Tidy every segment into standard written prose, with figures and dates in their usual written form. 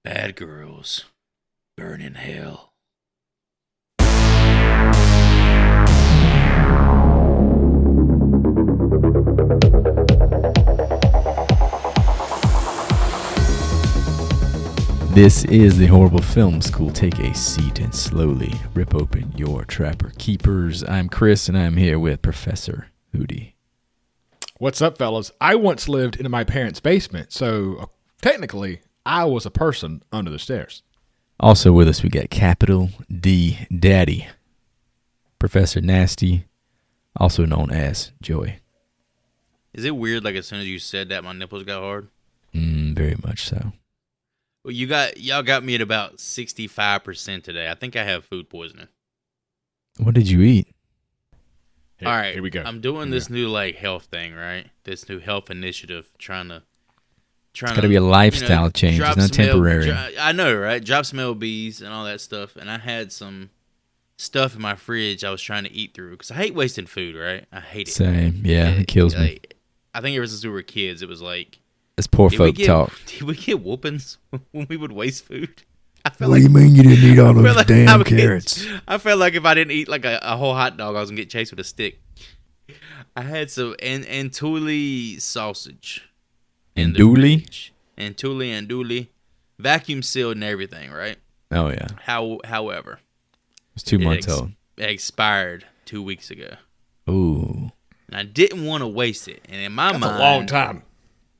Bad girls burn in hell. This is the Horrible Film School. Take a seat and slowly rip open your Trapper Keepers. I'm Chris, and I'm here with Professor Hootie. What's up, fellas? I once lived in my parents' basement, so technically, I was a person under the stairs. Also with us, we got Capital D Daddy, Professor Nasty, also known as Joey. Is it weird, like, as soon as you said that, my nipples got hard? Very much so. Well, y'all got me at about 65% today. I think I have food poisoning. What did you eat? Here, all right, here we go. I'm doing this new health thing, right? This new health initiative, trying to. It's got to be a lifestyle change. It's not temporary. I know, right? Drop some LBs and all that stuff. And I had some stuff in my fridge I was trying to eat through because I hate wasting food, right? I hate it. Same, yeah, it kills me. I think ever since we were kids, it was like. It's poor folk talk. Did we get whoopings when we would waste food? What do you mean you didn't eat all those damn carrots? I felt like if I didn't eat like a whole hot dog, I was going to get chased with a stick. I had some Antuli sausage. Andouille? Antuli. Vacuum sealed and everything, right? Oh, yeah. However. It's 2 months old. It expired 2 weeks ago. Ooh. And I didn't want to waste it. And in my mind. That's a long time.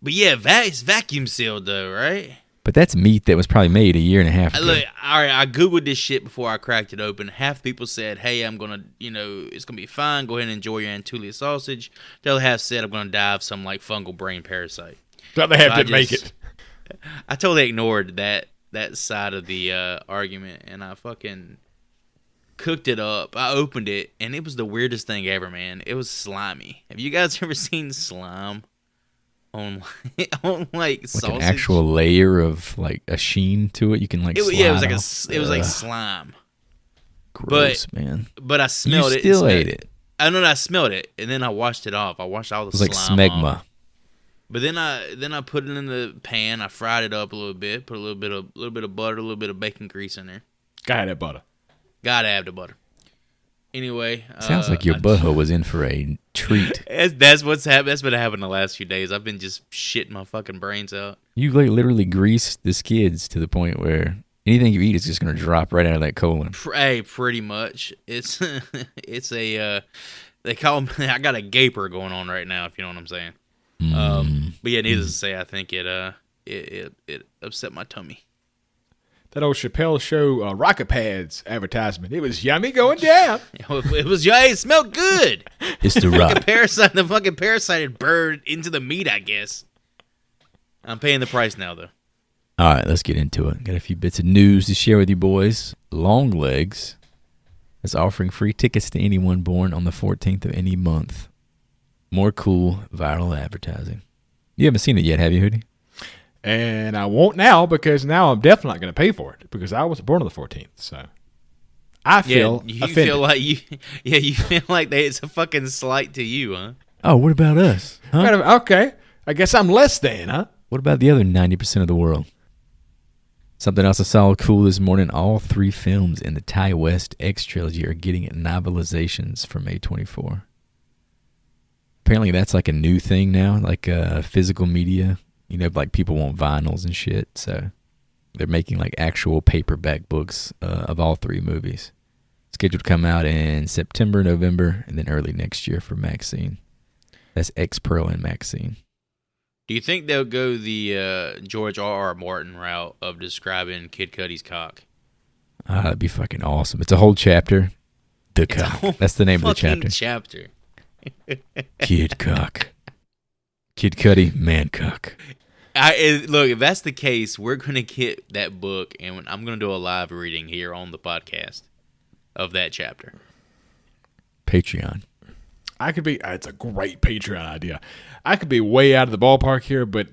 But yeah, it's vacuum sealed though, right? But that's meat that was probably made a year and a half ago. Look, all right, I Googled this shit before I cracked it open. Half people said, hey, I'm going to, it's going to be fine. Go ahead and enjoy your Antuli sausage. The other half said I'm going to die of some fungal brain parasite. The other half didn't make it. I totally ignored that side of the argument, and I fucking cooked it up. I opened it, and it was the weirdest thing ever, man. It was slimy. Have you guys ever seen slime? On sausage. Like an actual layer of a sheen to it. You can slide it was like slime. Gross, man. But I smelled it. You still ate it. I know that I smelled it, and then I washed it off. I washed all the slime. It was like smegma. Off. But then I put it in the pan. I fried it up a little bit. Put a little bit of butter, a little bit of bacon grease in there. Gotta have butter. Gotta have the butter. Anyway, sounds like your butthole was in for a treat. That's what's happened. That's been happening the last few days. I've been just shitting my fucking brains out. You literally greased the skids to the point where anything you eat is just gonna drop right out of that colon. Hey, pretty much. It's a they call me. I got a gaper going on right now. If you know what I'm saying. But yeah, needless to say, I think it upset my tummy. That old Chappelle Show Rocket Pads advertisement. It was yummy going down. It smelled good. It's the rock. The fucking parasite had burned into the meat, I guess. I'm paying the price now, though. All right, let's get into it. Got a few bits of news to share with you boys. Longlegs is offering free tickets to anyone born on the 14th of any month. More cool viral advertising. You haven't seen it yet, have you, Hootie? And I won't now because now I'm definitely not going to pay for it because I was born on the 14th. So I feel offended. You feel like it's a fucking slight to you, huh? Oh, what about us? Huh? Okay, I guess I'm less than, huh? What about the other 90% of the world? Something else I saw cool this morning. All 3 films in the Ty West X trilogy are getting novelizations for May 24. Apparently that's like a new thing now, like physical media. People want vinyls and shit, so they're making actual paperback books of all 3 movies. Scheduled to come out in September, November, and then early next year for Maxine. That's X-Pearl and Maxine. Do you think they'll go the George R.R. Martin route of describing Kid Cudi's cock? That'd be fucking awesome. It's a whole chapter. The cock. That's the name of the chapter. Kid cock. Kid Cudi, man cock. Look, if that's the case, we're going to get that book, and I'm going to do a live reading here on the podcast of that chapter. Patreon. It's a great Patreon idea. I could be way out of the ballpark here, but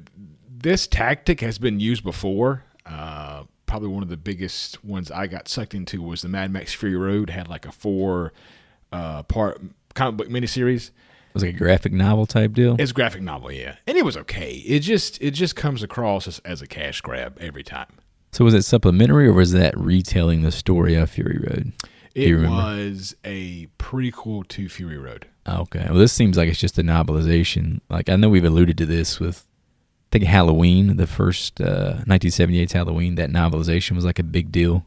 this tactic has been used before. Probably one of the biggest ones I got sucked into was the Mad Max Fury Road. It had a 4-part comic book miniseries. It was like a graphic novel type deal? It's a graphic novel, yeah. And it was okay. It just comes across as a cash grab every time. So was it supplementary or was that retelling the story of Fury Road? It was a prequel to Fury Road. Okay. Well, this seems like it's just a novelization. Like, I know we've alluded to this with, I think, Halloween, the first 1978's Halloween. That novelization was like a big deal.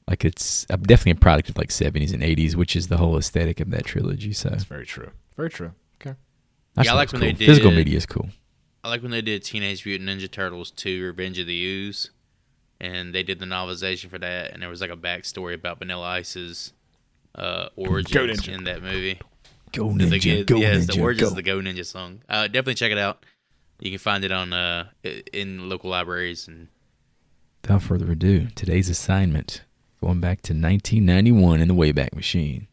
Like, it's definitely a product of like 70s and 80s, which is the whole aesthetic of that trilogy. So that's very true. Very true. Okay. I like when they did physical media is cool. I like when they did Teenage Mutant Ninja Turtles 2: Revenge of the Ooze, and they did the novelization for that, and there was like a backstory about Vanilla Ice's origins in that movie. Go Ninja, go yes, Ninja, the origins go. of the Go Ninja song. Definitely check it out. You can find it on in local libraries. And without further ado, today's assignment, going back to 1991 in the Wayback Machine,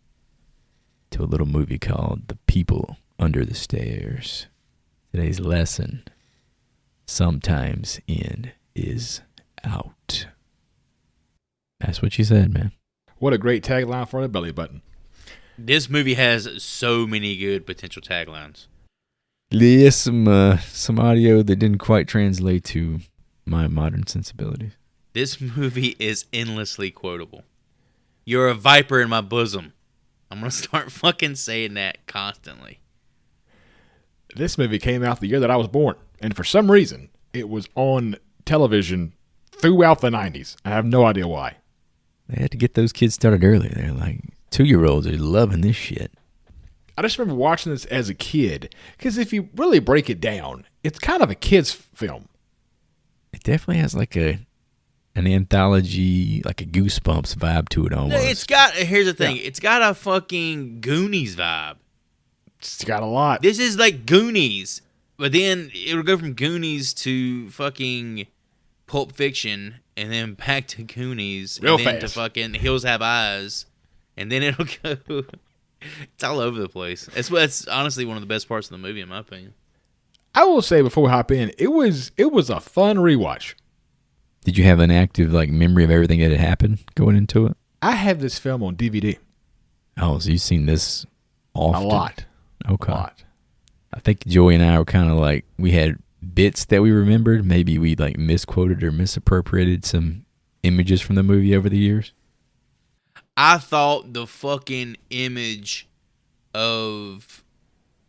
to a little movie called The People Under the Stairs. Today's lesson, sometimes in is out. That's what she said, man. What a great tagline for the belly button. this movie has so many good potential taglines. There's some audio that didn't quite translate to my modern sensibilities. This movie is endlessly quotable. You're a viper in my bosom. I'm going to start fucking saying that constantly. This movie came out the year that I was born, and for some reason, it was on television throughout the 90s. I have no idea why. They had to get those kids started early. They're like, 2-year-olds are loving this shit. I just remember watching this as a kid, because if you really break it down, it's kind of a kid's film. It definitely has like an anthology, like a Goosebumps vibe to it almost. It's got, here's the thing, It's got a fucking Goonies vibe. It's got a lot. This is like Goonies, but then it'll go from Goonies to fucking Pulp Fiction, and then back to Goonies, Real and then fast. to fucking Hills Have Eyes, and then it'll go. It's all over the place. It's honestly one of the best parts of the movie, in my opinion. I will say before we hop in, it was a fun rewatch. Did you have an active like memory of everything that had happened going into it? I have this film on DVD. Oh, so you've seen this often? A lot. Okay. A lot. I think Joey and I were kind of like, we had bits that we remembered. Maybe we like misquoted or misappropriated some images from the movie over the years. I thought the fucking image of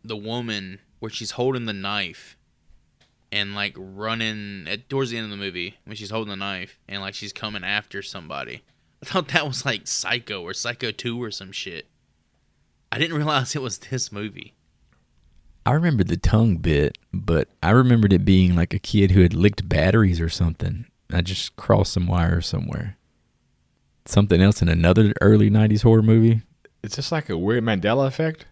the woman where she's holding the knife and like running towards the end of the movie when she's holding the knife and like she's coming after somebody. I thought that was like Psycho or Psycho 2 or some shit. I didn't realize it was this movie. I remembered the tongue bit, but I remembered it being like a kid who had licked batteries or something. I just crossed some wires somewhere. Something else in another early 90s horror movie. It's just like a weird Mandela effect.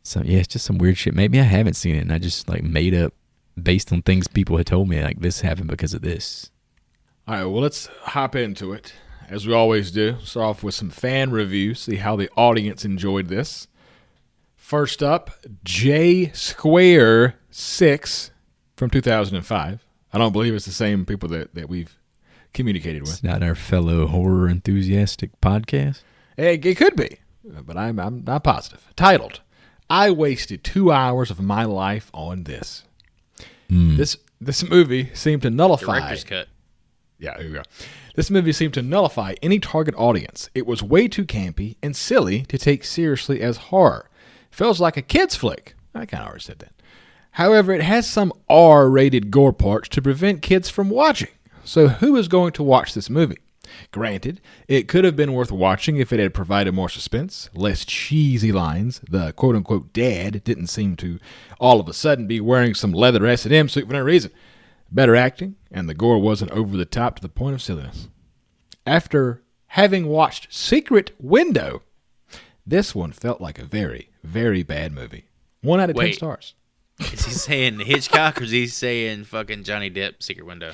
So yeah, it's just some weird shit. Maybe I haven't seen it and I just like made up based on things people had told me, like this happened because of this. All right, well, let's hop into it, as we always do. Start off with some fan reviews, see how the audience enjoyed this. First up, J Square 6 from 2005. I don't believe it's the same people that we've communicated with. It's not our fellow horror enthusiastic podcast. Hey, it could be, but I'm not positive. Titled, I wasted 2 hours of my life on this. This movie seemed to nullify... Director's cut. Yeah, here we go. This movie seemed to nullify any target audience. It was way too campy and silly to take seriously as horror. Feels like a kid's flick. I kind of already said that. However, it has some R-rated gore parts to prevent kids from watching. So who is going to watch this movie? Granted, it could have been worth watching if it had provided more suspense, less cheesy lines. The quote-unquote dad didn't seem to all of a sudden be wearing some leather S&M suit for no reason. Better acting, and the gore wasn't over the top to the point of silliness. After having watched Secret Window, this one felt like a very, very bad movie. 1 out of 10 stars. Is he saying Hitchcock or is he saying fucking Johnny Depp Secret Window?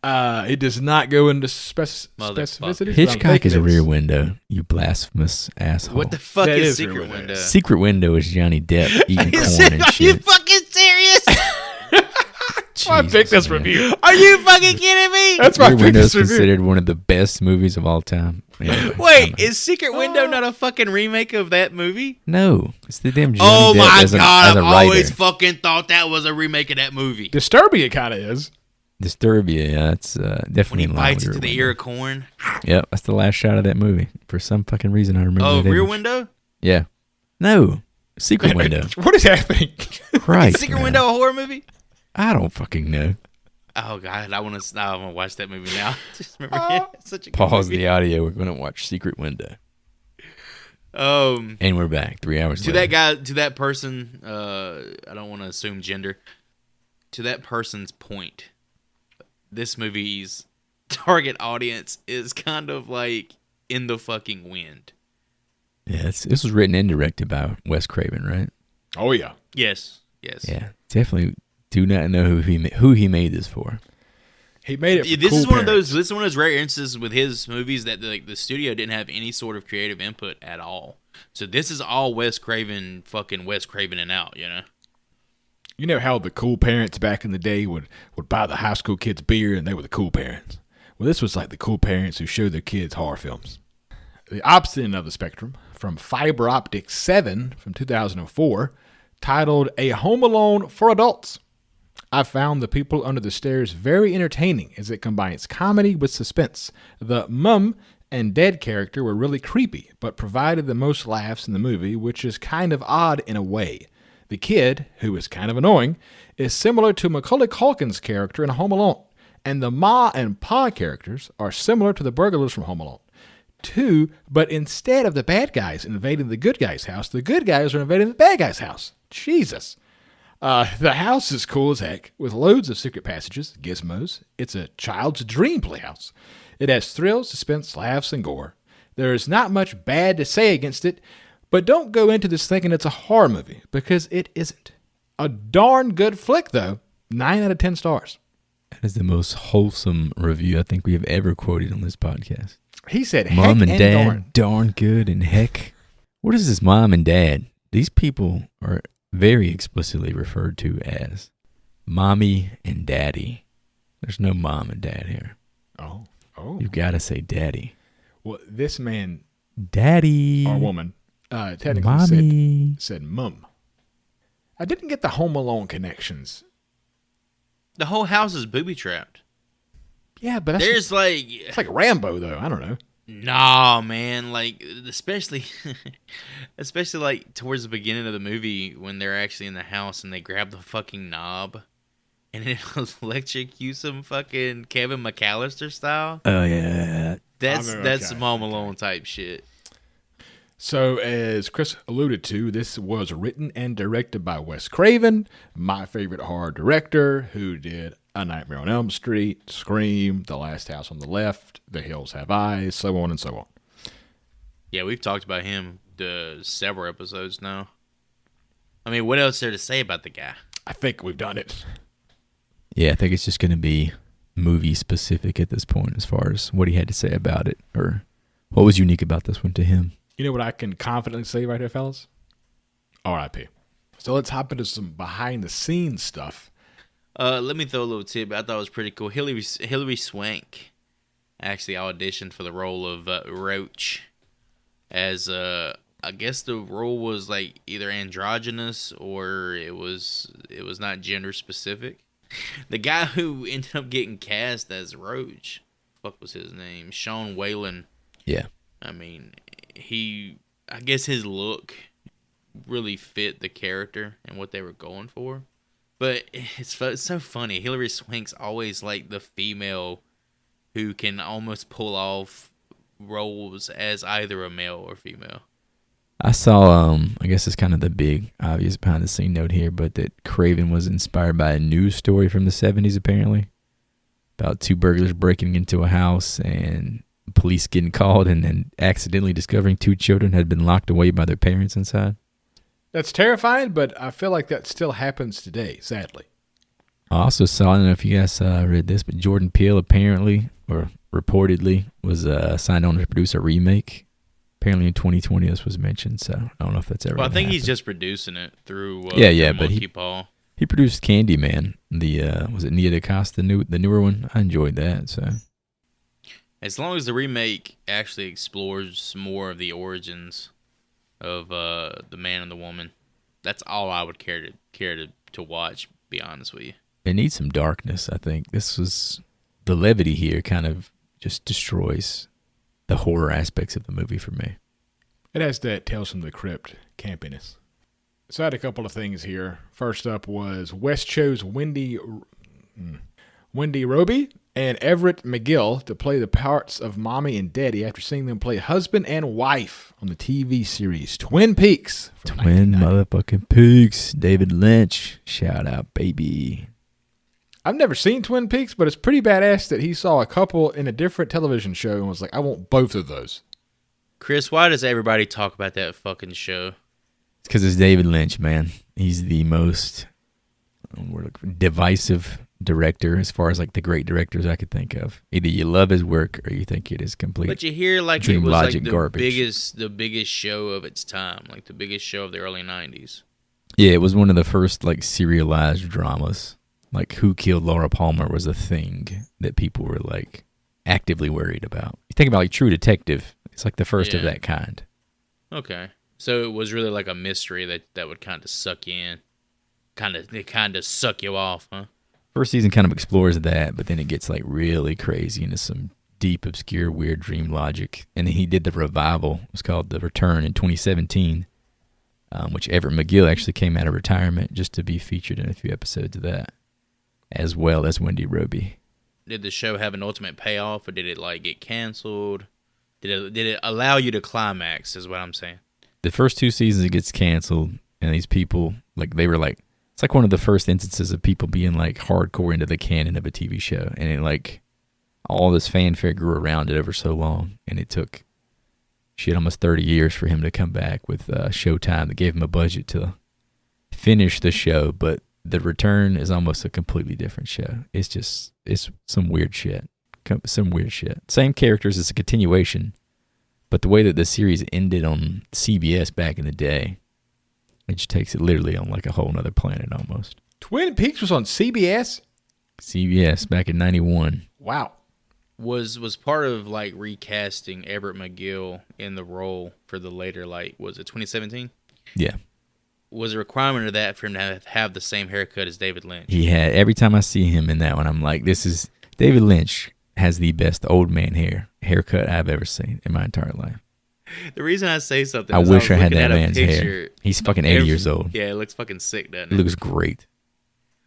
It does not go into specificity. Hitchcock is a Rear Window, you blasphemous asshole. What the fuck That is is Secret Rear Window. Window? Secret Window is Johnny Depp eating corn and Are you shit. fucking serious? I picked this man. review. Are you fucking kidding me? That's my Rear Window is biggest review. considered one of the best movies of all time. Anyway, Wait, is Secret Window not a fucking remake of that movie? no, it's the damn Johnny Oh Depp my as a god, I've writer. always fucking thought that was a remake of that movie. Disturbing it kind of is. Disturbia, yeah, that's When definitely he in line bites with into Rear the ear Window. of corn. Yep, that's the last shot of that movie. For some fucking reason, I remember Oh, that Rear image. Window? Yeah. No. Secret Window. What is happening? Christ, Secret man. Window, a horror movie? I don't fucking know. Oh, God, I want to watch that movie now. Just remember, it's such a good Pause movie. the audio. We're going to watch Secret Window. And we're back 3 hours to later. that guy, to that person, I don't want to assume gender. To that person's point, this movie's target audience is kind of like in the fucking wind. Yeah, this was written and directed by Wes Craven, right? Oh yeah. Yes. Yeah, definitely do not know who he made this for. He made it. For This cool is one of parents. those. This is one of those rare instances with his movies that the studio didn't have any sort of creative input at all. So this is all Wes Craven, fucking Wes Cravening out, you know. You know how the cool parents back in the day would buy the high school kids beer, and they were the cool parents. Well, this was like the cool parents who showed their kids horror films. The opposite end of the spectrum, from Fiber Optic 7 from 2004, titled A Home Alone for Adults. I found The People Under the Stairs very entertaining as it combines comedy with suspense. The mum and dad character were really creepy, but provided the most laughs in the movie, which is kind of odd in a way. The kid, who is kind of annoying, is similar to Macaulay Culkin's character in Home Alone, and the Ma and Pa characters are similar to the burglars from Home Alone. Two, but instead of the bad guys invading the good guy's house, the good guys are invading the bad guy's house. Jesus. The house is cool as heck, with loads of secret passages, gizmos. It's a child's dream playhouse. It has thrills, suspense, laughs, and gore. There is not much bad to say against it, but don't go into this thinking it's a horror movie, because it isn't. A darn good flick, though. 9 out of 10 stars. That is the most wholesome review I think we have ever quoted on this podcast. He said heck Mom and dad, darn. darn good, and heck. What is this mom and dad? These people are very explicitly referred to as mommy and daddy. There's no mom and dad here. Oh. You've got to say daddy. Well, this man Daddy. or woman technically Mommy. said mum. I didn't get the Home Alone connections. The whole house is booby trapped. Yeah, but that's There's like, it's like Rambo, though. I don't know. nah, man. Like, especially like towards the beginning of the movie when they're actually in the house and they grab the fucking knob and it electrocutes them, fucking Kevin McAllister style. Oh, yeah. That's okay, Home Alone type shit. So, as Chris alluded to, this was written and directed by Wes Craven, my favorite horror director, who did A Nightmare on Elm Street, Scream, The Last House on the Left, The Hills Have Eyes, so on and so on. Yeah, we've talked about him several episodes now. I mean, what else is there to say about the guy? I think we've done it. Yeah, I think it's just going to be movie specific at this point as far as what he had to say about it or what was unique about this one to him. You know what I can confidently say right here, fellas? R.I.P. So let's hop into some behind-the-scenes stuff. Let me throw a little tip. I thought it was pretty cool. Hilary Swank actually auditioned for the role of Roach, as I guess the role was like either androgynous or it was not gender specific. The guy who ended up getting cast as Roach, fuck was his name? Sean Whalen. Yeah. I mean, I guess his look really fit the character and what they were going for. But it's so funny. Hilary Swank's always like the female who can almost pull off roles as either a male or female. I saw, I guess it's kind of the big, obvious behind the scene note here, but that Craven was inspired by a news story from the 70s, apparently, about two burglars breaking into a house and police getting called and then accidentally discovering two children had been locked away by their parents inside. That's terrifying, but I feel like that still happens today, sadly. I also saw, I don't know if you guys read this, but Jordan Peele apparently, or reportedly, was signed on to produce a remake. Apparently in 2020 this was mentioned, so I don't know if that's ever Well, I think happen. he's just producing it through but Monkey Paw. he produced Candyman. Was it Nia DaCosta, the newer one? I enjoyed that. So As long as the remake actually explores more of the origins of the man and the woman, that's all I would care to watch. Be honest with you. it needs some darkness, I think. The levity here kind of just destroys the horror aspects of the movie for me. It has that Tales from the Crypt campiness. So I had a couple of things here. First up was West chose Wendy Roby and Everett McGill to play the parts of Mommy and Daddy after seeing them play husband and wife on the TV series Twin Peaks. Twin motherfucking Peaks. David Lynch. Shout out, baby. I've never seen Twin Peaks, but it's pretty badass that he saw a couple in a different television show and was like, I want both of those. Chris, why does everybody talk about that fucking show? It's because it's David Lynch, man. He's the most divisive director as far as like the great directors I could think of. Either you love his work or you think it is complete. But you hear like dream it was logic like the garbage. biggest show of its time, like the biggest show of the early 90s. Yeah, it was one of the first like serialized dramas. Like Who Killed Laura Palmer was a thing that people were like actively worried about. You think about like True Detective, it's like the first of that kind. Okay. So it was really like a mystery that would kind of suck you in. It kind of suck you off, huh? First season kind of explores that, but then it gets like really crazy into some deep, obscure, weird dream logic. And then he did the revival. It was called The Return in 2017, which Everett McGill actually came out of retirement just to be featured in a few episodes of that, as well as Wendy Roby. Did the show have an ultimate payoff, or did it like get canceled? Did it allow you to climax, is what I'm saying? The first 2 seasons it gets canceled, and these people, like, they were like, it's like one of the first instances of people being like hardcore into the canon of a TV show, and it like all this fanfare grew around it over so long, and it took almost 30 years for him to come back with Showtime that gave him a budget to finish the show. But The Return is almost a completely different show. It's some weird shit. Same characters, it's a continuation, but the way that the series ended on CBS back in the day, it just takes it literally on like a whole nother planet almost. Twin Peaks was on CBS? CBS back in 91. Wow. Was part of like recasting Everett McGill in the role for the later, like, was it 2017? Yeah. Was a requirement of that for him to have the same haircut as David Lynch? He had, every time I see him in that one, I'm like, this is, David Lynch has the best old man haircut I've ever seen in my entire life. The reason I say something I is wish I had looking that at a man's picture hair. He's fucking 80 years old. Yeah, it looks fucking sick, doesn't He it? looks great.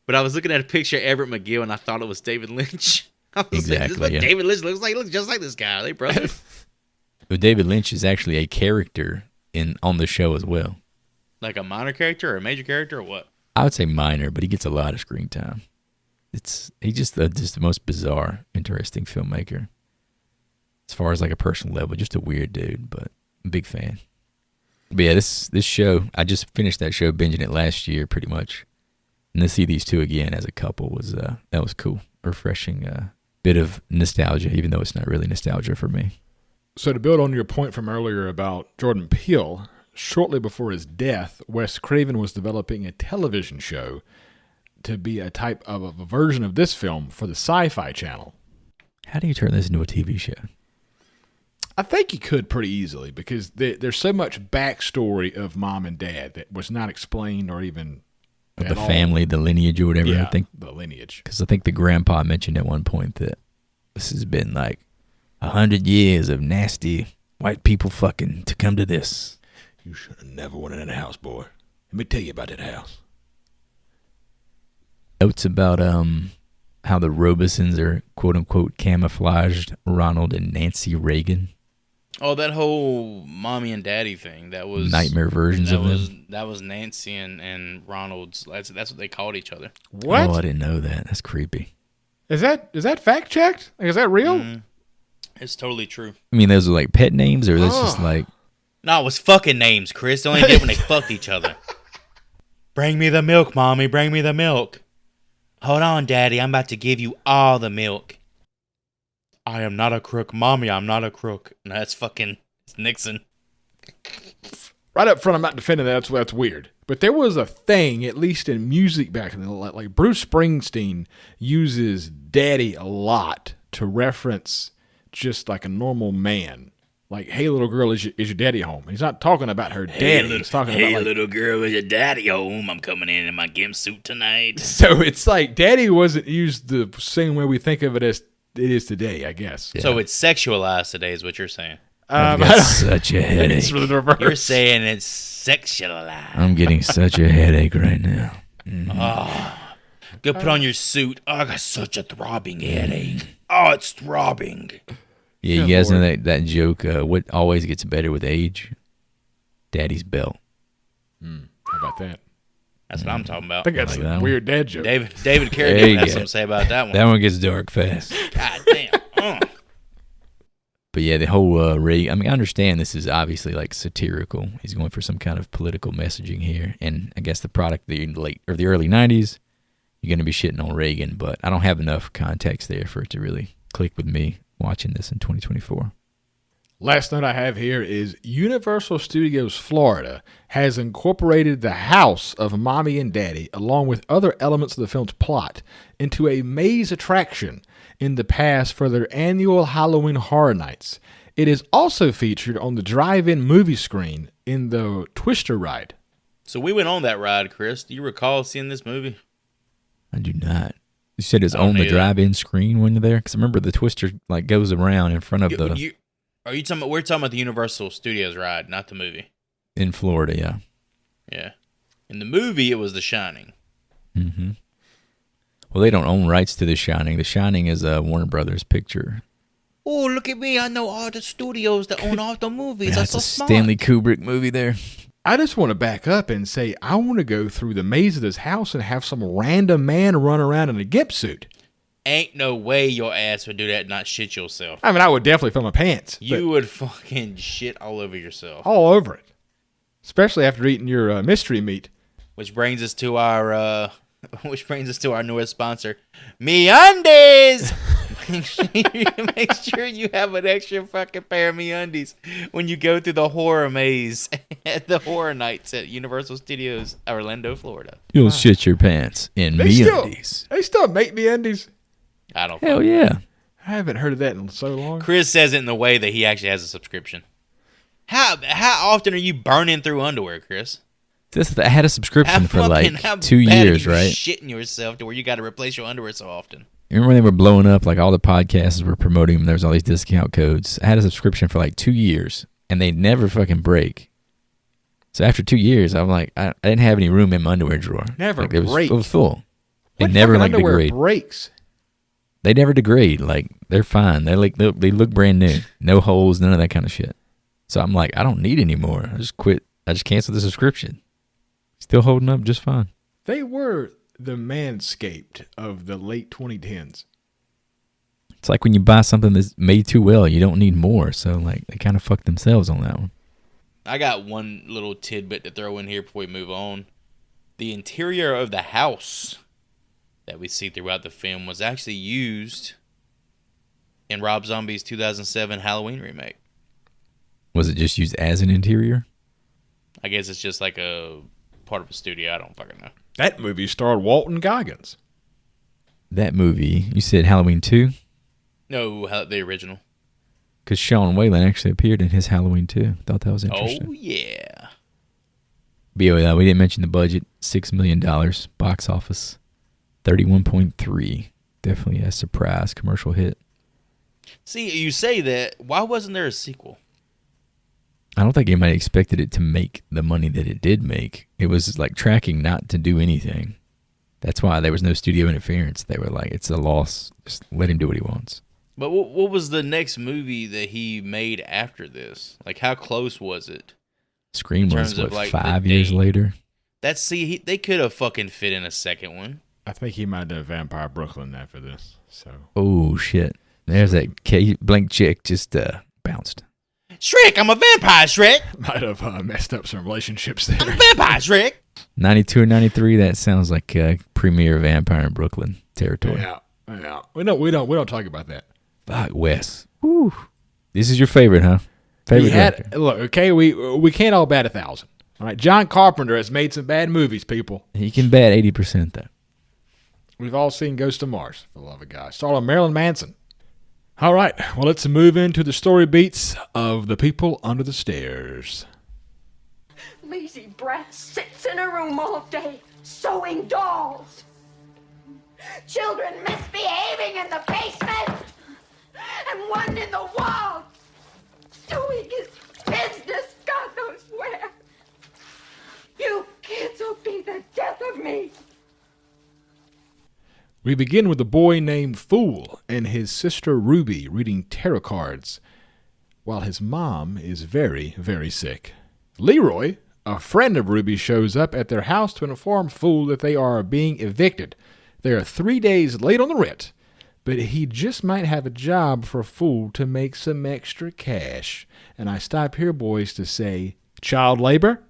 But I was looking at a picture of Everett McGill, and I thought it was David Lynch. I was like, this is what David Lynch looks like. He looks just like this guy. Are they brothers? But David Lynch is actually a character on the show as well. Like a minor character or a major character or what? I would say minor, but he gets a lot of screen time. He's just the most bizarre, interesting filmmaker. As far as like a personal level, just a weird dude, but I'm a big fan. But yeah, this show, I just finished that show, binging it last year pretty much. And to see these two again as a couple that was cool. Refreshing bit of nostalgia, even though it's not really nostalgia for me. So to build on your point from earlier about Jordan Peele, shortly before his death, Wes Craven was developing a television show to be a type of a version of this film for the Sci-Fi Channel. How do you turn this into a TV show? I think you could pretty easily, because there's so much backstory of mom and dad that was not explained or even Of the family, the lineage or whatever. Yeah, I think the lineage. Because I think the grandpa mentioned at one point that this has been like 100 years of nasty white people fucking to come to this. You should have never went in that house, boy. Let me tell you about that house. Notes about how the Robesons are quote unquote camouflaged Ronald and Nancy Reagan. Oh, that whole mommy and daddy thing. That was nightmare versions of them. That was Nancy and Ronald's. That's what they called each other. What? Oh, I didn't know that. That's creepy. Is that fact checked? Like, is that real? It's totally true. I mean, those are like pet names, or that's just like... No, it was fucking names, Chris. They only did when they fucked each other. Bring me the milk, Mommy. Bring me the milk. Hold on, Daddy. I'm about to give you all the milk. I am not a crook. Mommy, I'm not a crook. No, that's fucking Nixon. Right up front, I'm not defending that. That's weird. But there was a thing, at least in music back in the like Bruce Springsteen uses daddy a lot to reference just like a normal man. Like, hey, little girl, is your daddy home? And he's not talking about her daddy. He's talking about, like, little girl, is your daddy home? I'm coming in my gimp suit tonight. So it's like daddy wasn't used the same way we think of it as it is today, I guess. Yeah. So it's sexualized today is what you're saying. I've got such a headache. It's really the reverse. You're saying it's sexualized. I'm getting such a headache right now. Go put on your suit. Oh, I got such a throbbing headache. Oh, it's throbbing. Yeah, you guys know that joke, what always gets better with age? Daddy's belt. How about that? That's what I'm talking I about. think that's Like a that weird dad joke. David There Carradine you has go. something to say about that one. That one gets dark fast. God damn. But yeah, the whole Reagan, I mean, I understand this is obviously like satirical. He's going for some kind of political messaging here. And I guess the product the early 90s, you're going to be shitting on Reagan, but I don't have enough context there for it to really click with me watching this in 2024. Last note I have here is Universal Studios Florida has incorporated the house of Mommy and Daddy, along with other elements of the film's plot, into a maze attraction in the past for their annual Halloween Horror Nights. It is also featured on the drive-in movie screen in the Twister ride. So we went on that ride, Chris. Do you recall seeing this movie? I do not. You said it's I don't on the either. drive-in screen when you're there? Because I remember the Twister like goes around in front of Are you talking about? We're talking about the Universal Studios ride, not the movie. in Florida, yeah. Yeah. In the movie, it was The Shining. Mm-hmm. Well, they don't own rights to The Shining. The Shining is a Warner Brothers picture. Oh, look at me. I know all the studios that own all the movies. That's a Stanley Kubrick movie there. I just want to back up and say I want to go through the maze of this house and have some random man run around in a gimp suit. Ain't no way your ass would do that and not shit yourself. I mean, I would definitely fill my pants. You would fucking shit all over yourself. all over it, especially after eating your mystery meat. Which brings us to our newest sponsor, MeUndies. Make sure you have an extra fucking pair of MeUndies when you go through the horror maze at the horror nights at Universal Studios, Orlando, Florida. You'll shit your pants in MeUndies. They still make MeUndies. I don't. Hell yeah. I haven't heard of that in so long. Chris says it in the way that he actually has a subscription. How often are you burning through underwear, Chris? I had a subscription for like how 2 bad are years, you right? Shitting yourself to where you got to replace your underwear so often. Remember when they were blowing up, like all the podcasts were promoting them, there was all these discount codes. I had a subscription for like 2 years, and they never fucking break. So after 2 years, I'm like, I didn't have any room in my underwear drawer. Never like, break. It was full. They What never fucking like underwear degrade. breaks? They never degrade. Like they're fine. They look brand new. No holes, none of that kind of shit. So I'm like, I don't need any more. I just quit. I just canceled the subscription. Still holding up just fine. They were the Manscaped of the late 2010s. It's like when you buy something that's made too well, you don't need more. So like they kind of fucked themselves on that one. I got one little tidbit to throw in here before we move on. The interior of the house that we see throughout the film was actually used in Rob Zombie's 2007 Halloween remake. Was it just used as an interior? I guess it's just like a part of a studio. I don't fucking know. That movie starred Walton Goggins. That movie, you said Halloween 2? No, the original. Because Sean Whalen actually appeared in his Halloween 2. Thought that was interesting. Oh, yeah. But yeah, we didn't mention the budget. $6 million. Box office. 31.3. Definitely a surprise commercial hit. See, you say that. Why wasn't there a sequel? I don't think anybody expected it to make the money that it did make. It was like tracking not to do anything. That's why there was no studio interference. They were like, it's a loss. Just let him do what he wants. But what was the next movie that he made after this? Like, how close was it? Scream was, terms of, what, like, 5 the years date. later? They could have fucking fit in a second one. I think he might have done Vampire Brooklyn after this. So Oh, shit. There's that blank chick just bounced. Shrek, I'm a vampire, Shrek. might have messed up some relationships there. I'm a vampire, Shrek. 92 or 93, that sounds like premier Vampire in Brooklyn territory. Yeah. We don't talk about that. Fuck, Wes. Woo. This is your favorite, huh? Favorite director. Look, okay, we can't all bat 1,000. All right, John Carpenter has made some bad movies, people. He can bat 80% though. We've all seen Ghost of Mars, for the love of God. Starred on Marilyn Manson. All right, well, let's move into the story beats of The People Under the Stairs. Lazy brat sits in a room all day sewing dolls. Children misbehaving in the basement and one in the wall doing his business God knows where. You kids will be the death of me. We begin with a boy named Fool and his sister Ruby reading tarot cards while his mom is very, very sick. Leroy, a friend of Ruby, shows up at their house to inform Fool that they are being evicted. They are 3 days late on the rent, but he just might have a job for Fool to make some extra cash. And I stop here, boys, to say, child labor?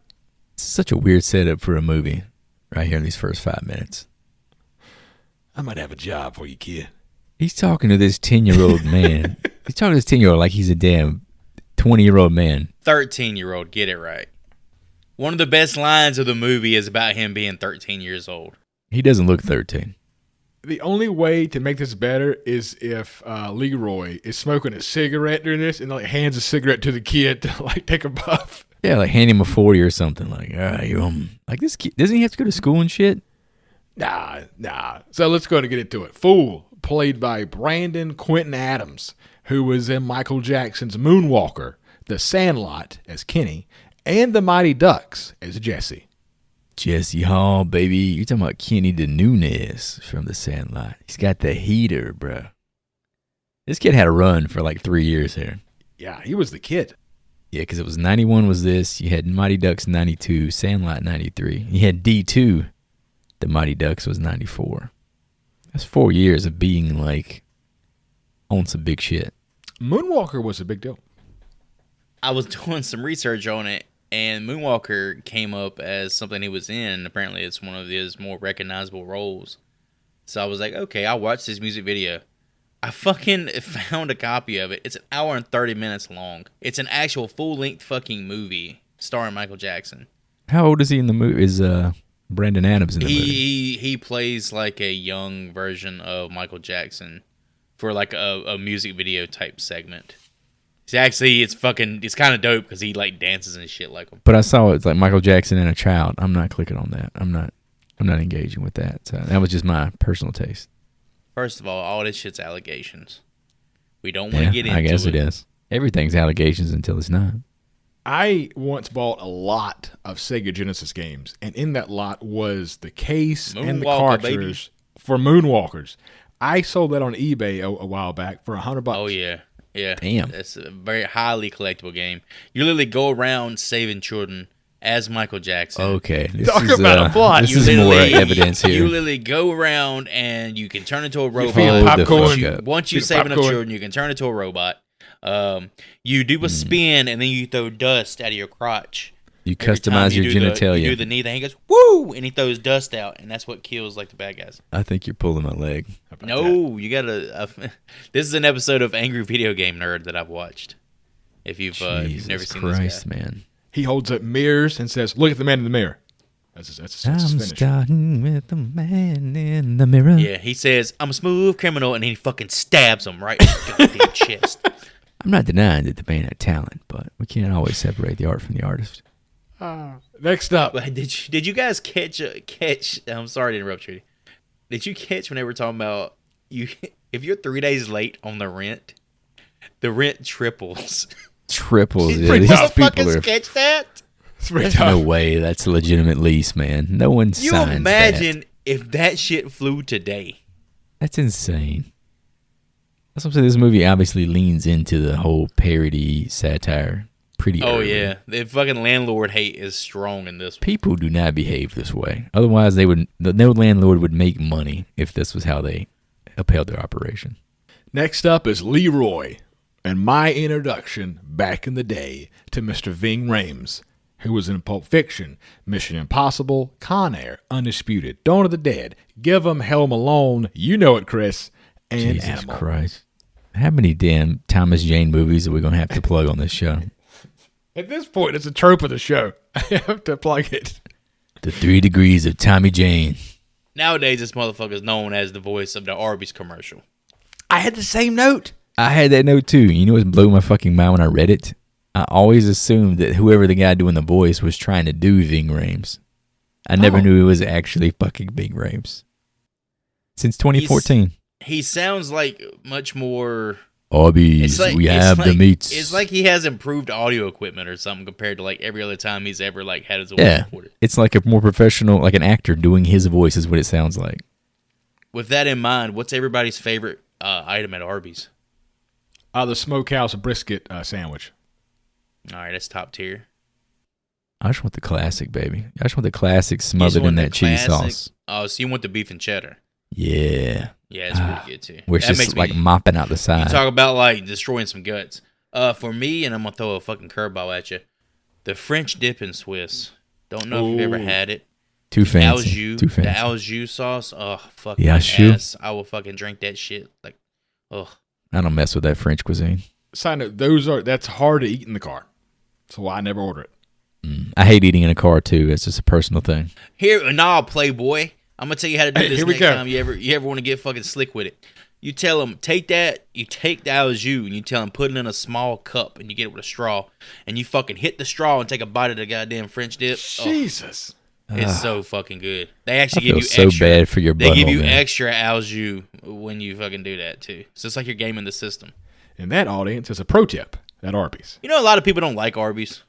It's such a weird setup for a movie right here in these first 5 minutes. I might have a job for you, kid. He's talking to this 10-year-old man. He's talking to this 10-year-old like he's a damn 20-year-old man. 13-year-old, get it right. One of the best lines of the movie is about him being 13 years old. He doesn't look 13. The only way to make this better is if Leroy is smoking a cigarette during this and like hands a cigarette to the kid to like take a puff. Yeah, like hand him a 40 or something. Like, like this kid, doesn't he have to go to school and shit? Nah. So let's go ahead and get into it. Fool, played by Brandon Quentin Adams, who was in Michael Jackson's Moonwalker, The Sandlot as Kenny, and The Mighty Ducks as Jesse. Jesse Hall, baby. You're talking about Kenny de Nunez from The Sandlot. He's got the heater, bro. This kid had a run for like 3 years here. Yeah, he was the kid. Yeah, because it was 91 was this. You had Mighty Ducks 92, Sandlot 93. You had D2. The Mighty Ducks was 94. That's 4 years of being like on some big shit. Moonwalker was a big deal. I was doing some research on it, and Moonwalker came up as something he was in. Apparently, it's one of his more recognizable roles. So I was like, okay, I'll watch this music video. I fucking found a copy of it. It's an hour and 30 minutes long. It's an actual full-length fucking movie starring Michael Jackson. How old is he in the movie? Is Brandon Adams in the movie? He plays like a young version of Michael Jackson for like a music video type segment. It's kind of dope because he like dances and shit like him. But I saw it's like Michael Jackson and a child. I'm not clicking on that. I'm not engaging with that. So that was just my personal taste. First of all this shit's allegations. We don't want to get into it. I guess it is. Everything's allegations until it's not. I once bought a lot of Sega Genesis games, and in that lot was the case and the cartridge for Moonwalkers. I sold that on eBay a while back for $100. Oh, yeah. Yeah. Damn. It's a very highly collectible game. You literally go around saving children as Michael Jackson. Okay. Talk about a plot. This is more evidence here. You literally go around and you can turn into a robot. Once you save enough children, you can turn into a robot. You do a spin and then you throw dust out of your crotch. You customize your genitalia. You do the knee thing. He goes, woo! And he throws dust out, and that's what kills like the bad guys. I think you're pulling my leg. No, you gotta. This is an episode of Angry Video Game Nerd that I've watched. If you've never seen this guy, man. He holds up mirrors and says, "Look at the man in the mirror." That's his finish. Starting with the man in the mirror. Yeah, he says, "I'm a smooth criminal," and he fucking stabs him right in the goddamn chest. I'm not denying that the man had talent, but we can't always separate the art from the artist. Next up, did you guys catch? I'm sorry to interrupt you. Did you catch when they were talking about if you're 3 days late on the rent triples. Triples. Did you fucking catch that? There's no way that's a legitimate lease, man. No one signs that. You imagine if that shit flew today? That's insane. That's what I'm saying. This movie obviously leans into the whole parody satire pretty early. Oh, yeah. The fucking landlord hate is strong in this one. People do not behave this way. Otherwise, no landlord would make money if this was how they upheld their operation. Next up is Leroy, and my introduction back in the day to Mr. Ving Rhames, who was in Pulp Fiction, Mission Impossible, Con Air, Undisputed, Dawn of the Dead, Give 'Em Hell Alone, you know it, Chris, and Jesus Animal. Christ. How many damn Thomas Jane movies are we going to have to plug on this show? At this point, it's a trope of the show. I have to plug it. The 3 Degrees of Tommy Jane. Nowadays, this motherfucker is known as the voice of the Arby's commercial. I had the same note. I had that note too. You know what's blew my fucking mind when I read it? I always assumed that whoever the guy doing the voice was trying to do Ving Rhames. I never knew it was actually fucking Ving Rhames. Since 2014. He sounds like much more... Arby's, we have the meats. It's like he has improved audio equipment or something compared to like every other time he's ever like had his voice recorded. It's like a more professional, like an actor doing his voice is what it sounds like. With that in mind, what's everybody's favorite item at Arby's? The smokehouse brisket sandwich. All right, that's top tier. I just want the classic, baby. I just want the classic smothered in that cheese sauce. Oh, so you want the beef and cheddar? Yeah. Yeah, it's pretty good too. Where it's just like mopping out the side. You talk about like destroying some guts. For me, and I'm gonna throw a fucking curveball at you. The French dip in Swiss. Don't know if you've ever had it. Too fancy. The au jus sauce. Oh fuck yeah, my sure. ass. I will fucking drink that shit. Like, ugh. I don't mess with that French cuisine. Side note, that's hard to eat in the car, so I never order it. I hate eating in a car too. It's just a personal thing. Here, nah, Playboy. I'm gonna tell you how to do this Here we next go. time you ever want to get fucking slick with it. You tell them, take that, you take the au jus, and you tell them, put it in a small cup, and you get it with a straw, and you fucking hit the straw and take a bite of the goddamn French dip. Jesus. It's so fucking good. They actually I give feel you so extra. bad for your They give butthole, you man. extra au jus when you fucking do that, too. So it's like you're gaming the system. And that audience is a pro tip at Arby's. You know, a lot of people don't like Arby's.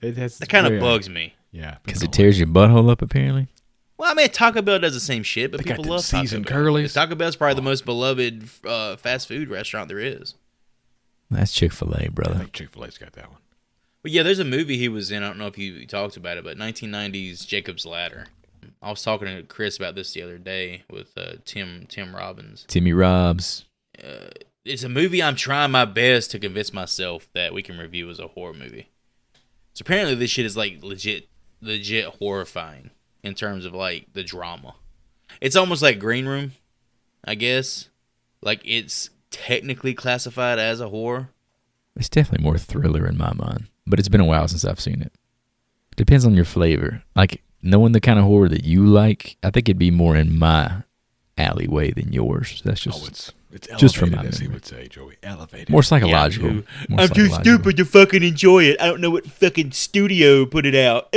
That kind of bugs me. Yeah. Because it tears your butthole up, apparently. Well, I mean, Taco Bell does the same shit, but They got people them love Taco seasoned Bell. curlies. Taco Bell's probably the most beloved fast food restaurant there is. That's Chick-fil-A, I brother. think Chick-fil-A's got that one. But yeah, there's a movie he was in. I don't know if you talked about it, but 1990s Jacob's Ladder. I was talking to Chris about this the other day with Tim Robbins. Timmy Robs. It's a movie I'm trying my best to convince myself that we can review as a horror movie. So apparently this shit is like legit horrifying in terms of like the drama. It's almost like Green Room, I guess. Like it's technically classified as a horror. It's definitely more thriller in my mind. But it's been a while since I've seen it. Depends on your flavor. Like, knowing the kind of horror that you like, I think it'd be more in my alleyway than yours. That's just... It's just from elevated, my as he memory. would say, Joey. Elevated. More psychological. Yeah, More I'm too psychological. stupid to fucking enjoy it. I don't know what fucking studio put it out.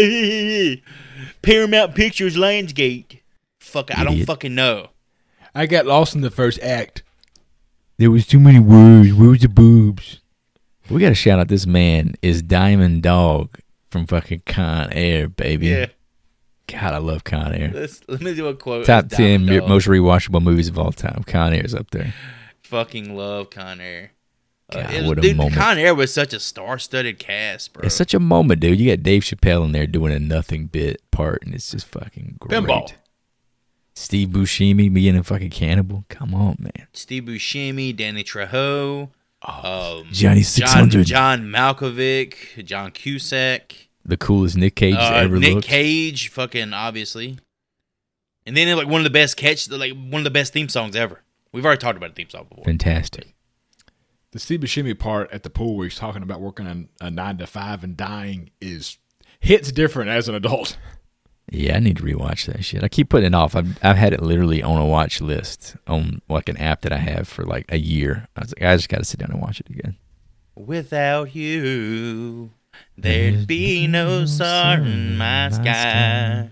Paramount Pictures Lionsgate. Fuck, I don't Idiot. fucking know. I got lost in the first act. There was too many words. Where's the boobs? We got to shout out this man is Diamond Dog from fucking Con Air, baby. Yeah. God, I love Con Air. Let me do a quote. Top It's 10 Diamond Dog. most rewatchable movies of all time. Con Air's up there. Fucking love Con Air. God, what a Dude, moment. Con Air was such a star-studded cast, bro. It's such a moment, dude. You got Dave Chappelle in there doing a nothing bit part, and it's just fucking great. Pinball. Steve Buscemi being a fucking cannibal. Come on, man. Steve Buscemi, Danny Trejo, Johnny 600. John Malkovich, John Cusack, The coolest Nick Cage ever Nick looked. Cage, fucking obviously. And then like one of the best one of the best theme songs ever. We've already talked about a theme song before. Fantastic. The Steve Buscemi part at the pool where he's talking about working a 9 to 5 and dying hits different as an adult. Yeah, I need to rewatch that shit. I keep putting it off. I've had it literally on a watch list on like an app that I have for like a year. I was like, I just got to sit down and watch it again. Without you, there'd be no sun in my sky.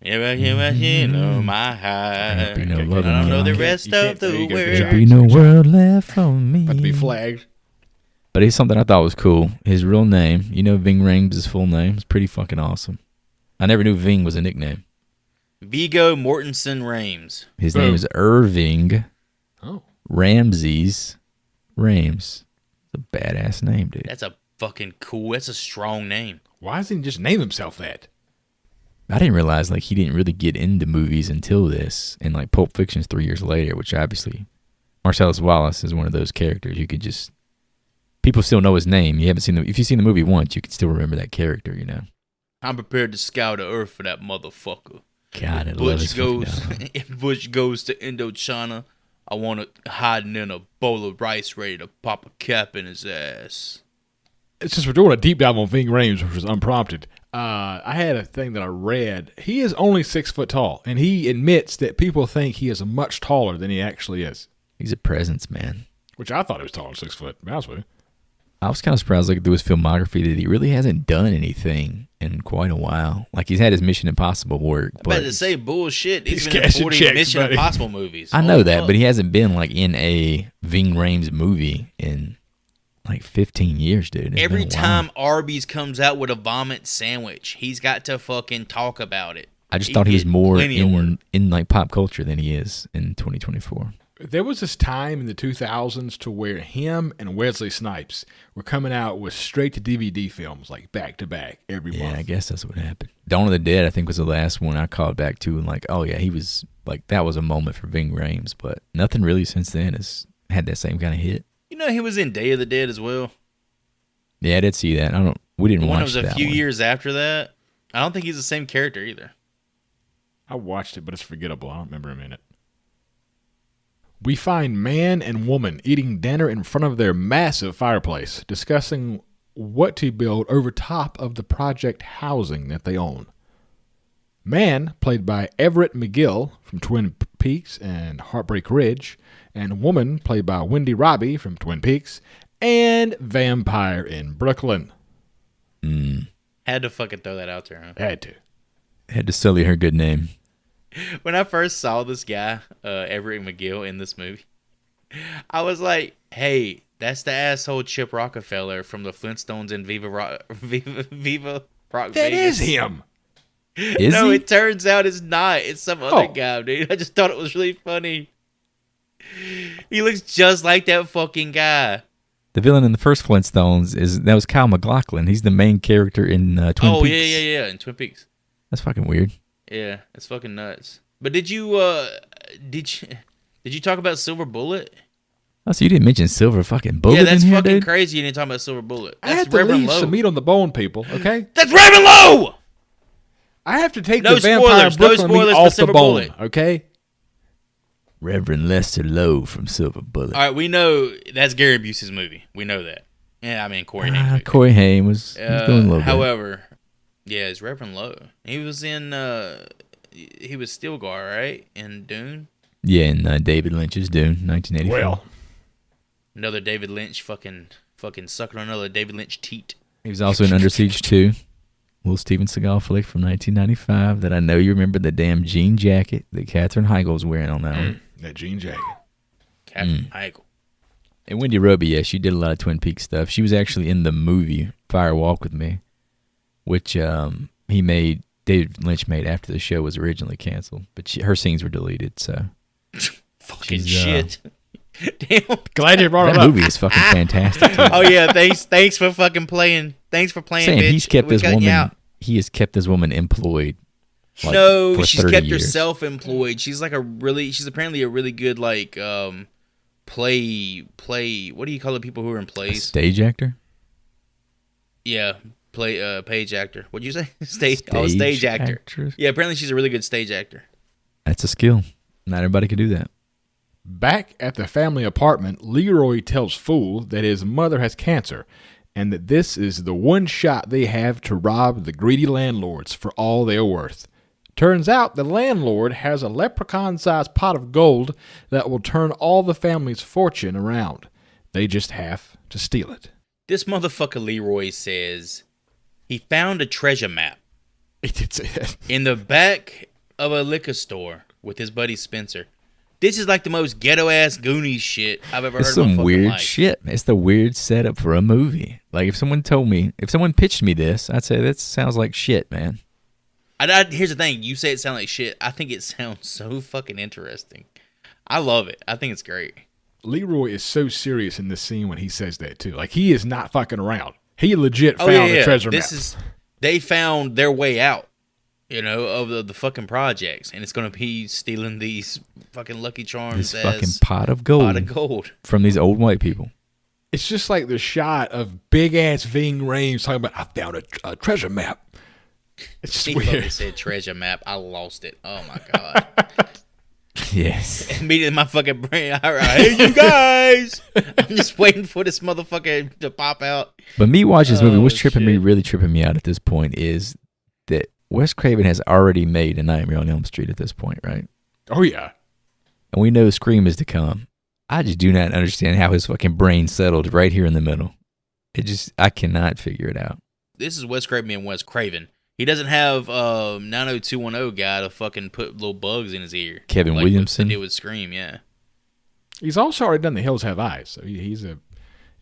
You know my heart. There'd be no I love in don't know my the life. rest You can't of the say you go to words. Jack. There'd be no world left for me. About to be flagged. But it's something I thought was cool. His real name, Ving Rhames' his full name. It's pretty fucking awesome. I never knew Ving was a nickname. Vigo Mortensen Rames. His Boom. name is Irving Oh. Ramses Rames. It's a badass name, dude. That's a fucking cool. That's a strong name. Why doesn't he just name himself that? I didn't realize like he didn't really get into movies until this, and like Pulp Fiction's 3 years later, which obviously Marcellus Wallace is one of those characters you could just people still know his name. You haven't seen if you've seen the movie once, you can still remember that character, I'm prepared to scour the earth for that motherfucker. God, I love his Bush goes. fucking dialogue. If Bush goes to Indochina, I want it hiding in a bowl of rice, ready to pop a cap in his ass. It's just we're doing a deep dive on Ving Rhames, which was unprompted. I had a thing that I read. He is only 6 foot tall, and he admits that people think he is much taller than he actually is. He's a presence, man. Which I thought he was taller than 6 foot, to be honest with you. I was kind of surprised looking through his filmography that he really hasn't done anything in quite a while. Like, he's had his Mission Impossible work. I'm but about to say bullshit. He's been in cashing 40 checks, Mission buddy. Impossible movies. I know Oh, that, fuck. but he hasn't been, like, in a Ving Rhames movie in, like, 15 years, dude. It's Every been a while. time Arby's comes out with a vomit sandwich, he's got to fucking talk about it. I just thought he was get more plenty of work. in, like, pop culture than he is in 2024. There was this time in the 2000s to where him and Wesley Snipes were coming out with straight-to-DVD films, like back-to-back every Yeah, month. I guess that's what happened. Dawn of the Dead, I think, was the last one I called back to, and like, oh yeah, he was like, that was a moment for Ving Rhames, but nothing really since then has had that same kind of hit. You know, he was in Day of the Dead as well. Yeah, I did see that. We didn't The one watch that was that a few one. years after that. I don't think he's the same character either. I watched it, but it's forgettable. I don't remember him in it. We find man and woman eating dinner in front of their massive fireplace, discussing what to build over top of the project housing that they own. Man, played by Everett McGill from Twin Peaks and Heartbreak Ridge, and woman, played by Wendy Robbie from Twin Peaks and Vampire in Brooklyn. Had to fucking throw that out there, huh? Had to. Had to sully her good name. When I first saw this guy, Everett McGill, in this movie, I was like, hey, that's the asshole Chip Rockefeller from the Flintstones and Viva Rock That Vegas. is him. Is No, he? it turns out it's not. It's some other Oh. guy, dude. I just thought it was really funny. He looks just like that fucking guy. The villain in the first Flintstones that was Kyle MacLachlan. He's the main character in Twin Peaks. Yeah, in Twin Peaks. That's fucking weird. Yeah, it's fucking nuts. But did you talk about Silver Bullet? Oh, so you didn't mention Silver fucking Bullet Yeah, that's in here, fucking dude? crazy. You didn't talk about Silver Bullet. I That's have to Reverend leave Lowe. some meat on the bone, people, okay? That's Reverend Lowe. I have to take No the Vampire spoilers, no Brooklyn spoilers meat for off the Silver bone, Bullet. okay? Reverend Lester Lowe from Silver Bullet. All right, we know that's Gary Busey's movie. We know that. Yeah, I mean Corey Haim's movie. Corey Haim was doing a little bit. However, yeah, it's Reverend Lowe. He was in. He was Stilgar, right? In Dune. Yeah, in David Lynch's Dune, 1984. Well, Another David Lynch fucking sucking on another David Lynch teat. He was also in Under Siege 2, little Steven Seagal flick from 1995 that I know you remember the damn jean jacket that Katherine Heigl was wearing on that one. that jean jacket. Captain Heigl. And Wendy Roby, yeah, she did a lot of Twin Peaks stuff. She was actually in the movie Fire Walk with Me, which David Lynch made after the show was originally canceled, but her scenes were deleted. So Fucking She's, shit. Damn. Glad you brought that it up. movie is fucking fantastic. Oh yeah, thanks for fucking playing. Thanks for playing, Saying bitch. he's kept We this cutting you woman. out. He has kept this woman employed. Like, No, for she's 30 kept years. herself employed. She's apparently a really good like play. What do you call the people who are in A plays? stage actor. Yeah, page actor. What'd you say? Stage actor. actress? Yeah, apparently she's a really good stage actor. That's a skill. Not everybody can do that. Back at the family apartment, Leroy tells Fool that his mother has cancer and that this is the one shot they have to rob the greedy landlords for all they're worth. Turns out the landlord has a leprechaun-sized pot of gold that will turn all the family's fortune around. They just have to steal it. This motherfucker Leroy says he found a treasure map He did say that. in the back of a liquor store with his buddy Spencer. This is like the most ghetto ass Goonies shit I've ever heard It's in my some fucking weird life. shit. It's the weird setup for a movie. Like if someone pitched me this, I'd say that sounds like shit, man. Here's the thing. You say it sounds like shit. I think it sounds so fucking interesting. I love it. I think it's great. Leroy is so serious in this scene when he says that, too. Like, he is not fucking around. He legit found a treasure map. They found their way out, of the fucking projects, and it's gonna be stealing these fucking Lucky Charms This as fucking pot of gold from these old white people. It's just like the shot of big-ass Ving Rhames talking about, I found a treasure map. It's just He weird. fucking said treasure map. I lost it. Oh my god. Yes. Immediately in my fucking brain. All right, hey you guys. I'm just waiting for this motherfucker to pop out. But me watching this movie, what's shit. really tripping me out at this point is that Wes Craven has already made A Nightmare on Elm Street at this point, right? Oh, yeah. And we know Scream is to come. I just do not understand how his fucking brain settled right here in the middle. I cannot figure it out. This is Wes Craven being Wes Craven. He doesn't have 90210 guy to fucking put little bugs in his ear. Kevin like Williamson. He did with Scream, yeah. He's also already done The Hills Have Eyes, so he's a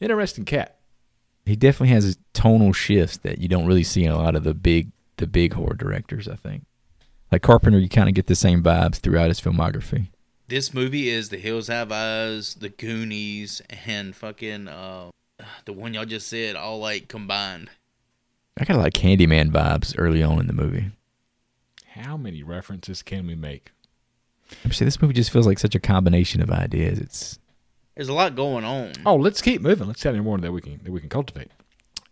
interesting cat. He definitely has tonal shifts that you don't really see in a lot of the big horror directors, I think. Like Carpenter, you kind of get the same vibes throughout his filmography. This movie is The Hills Have Eyes, The Goonies, and fucking the one y'all just said, all like combined. I got like Candyman vibes early on in the movie. How many references can we make? I'm saying this movie just feels like such a combination of ideas. There's a lot going on. Oh, let's keep moving. Let's have any more that we can cultivate.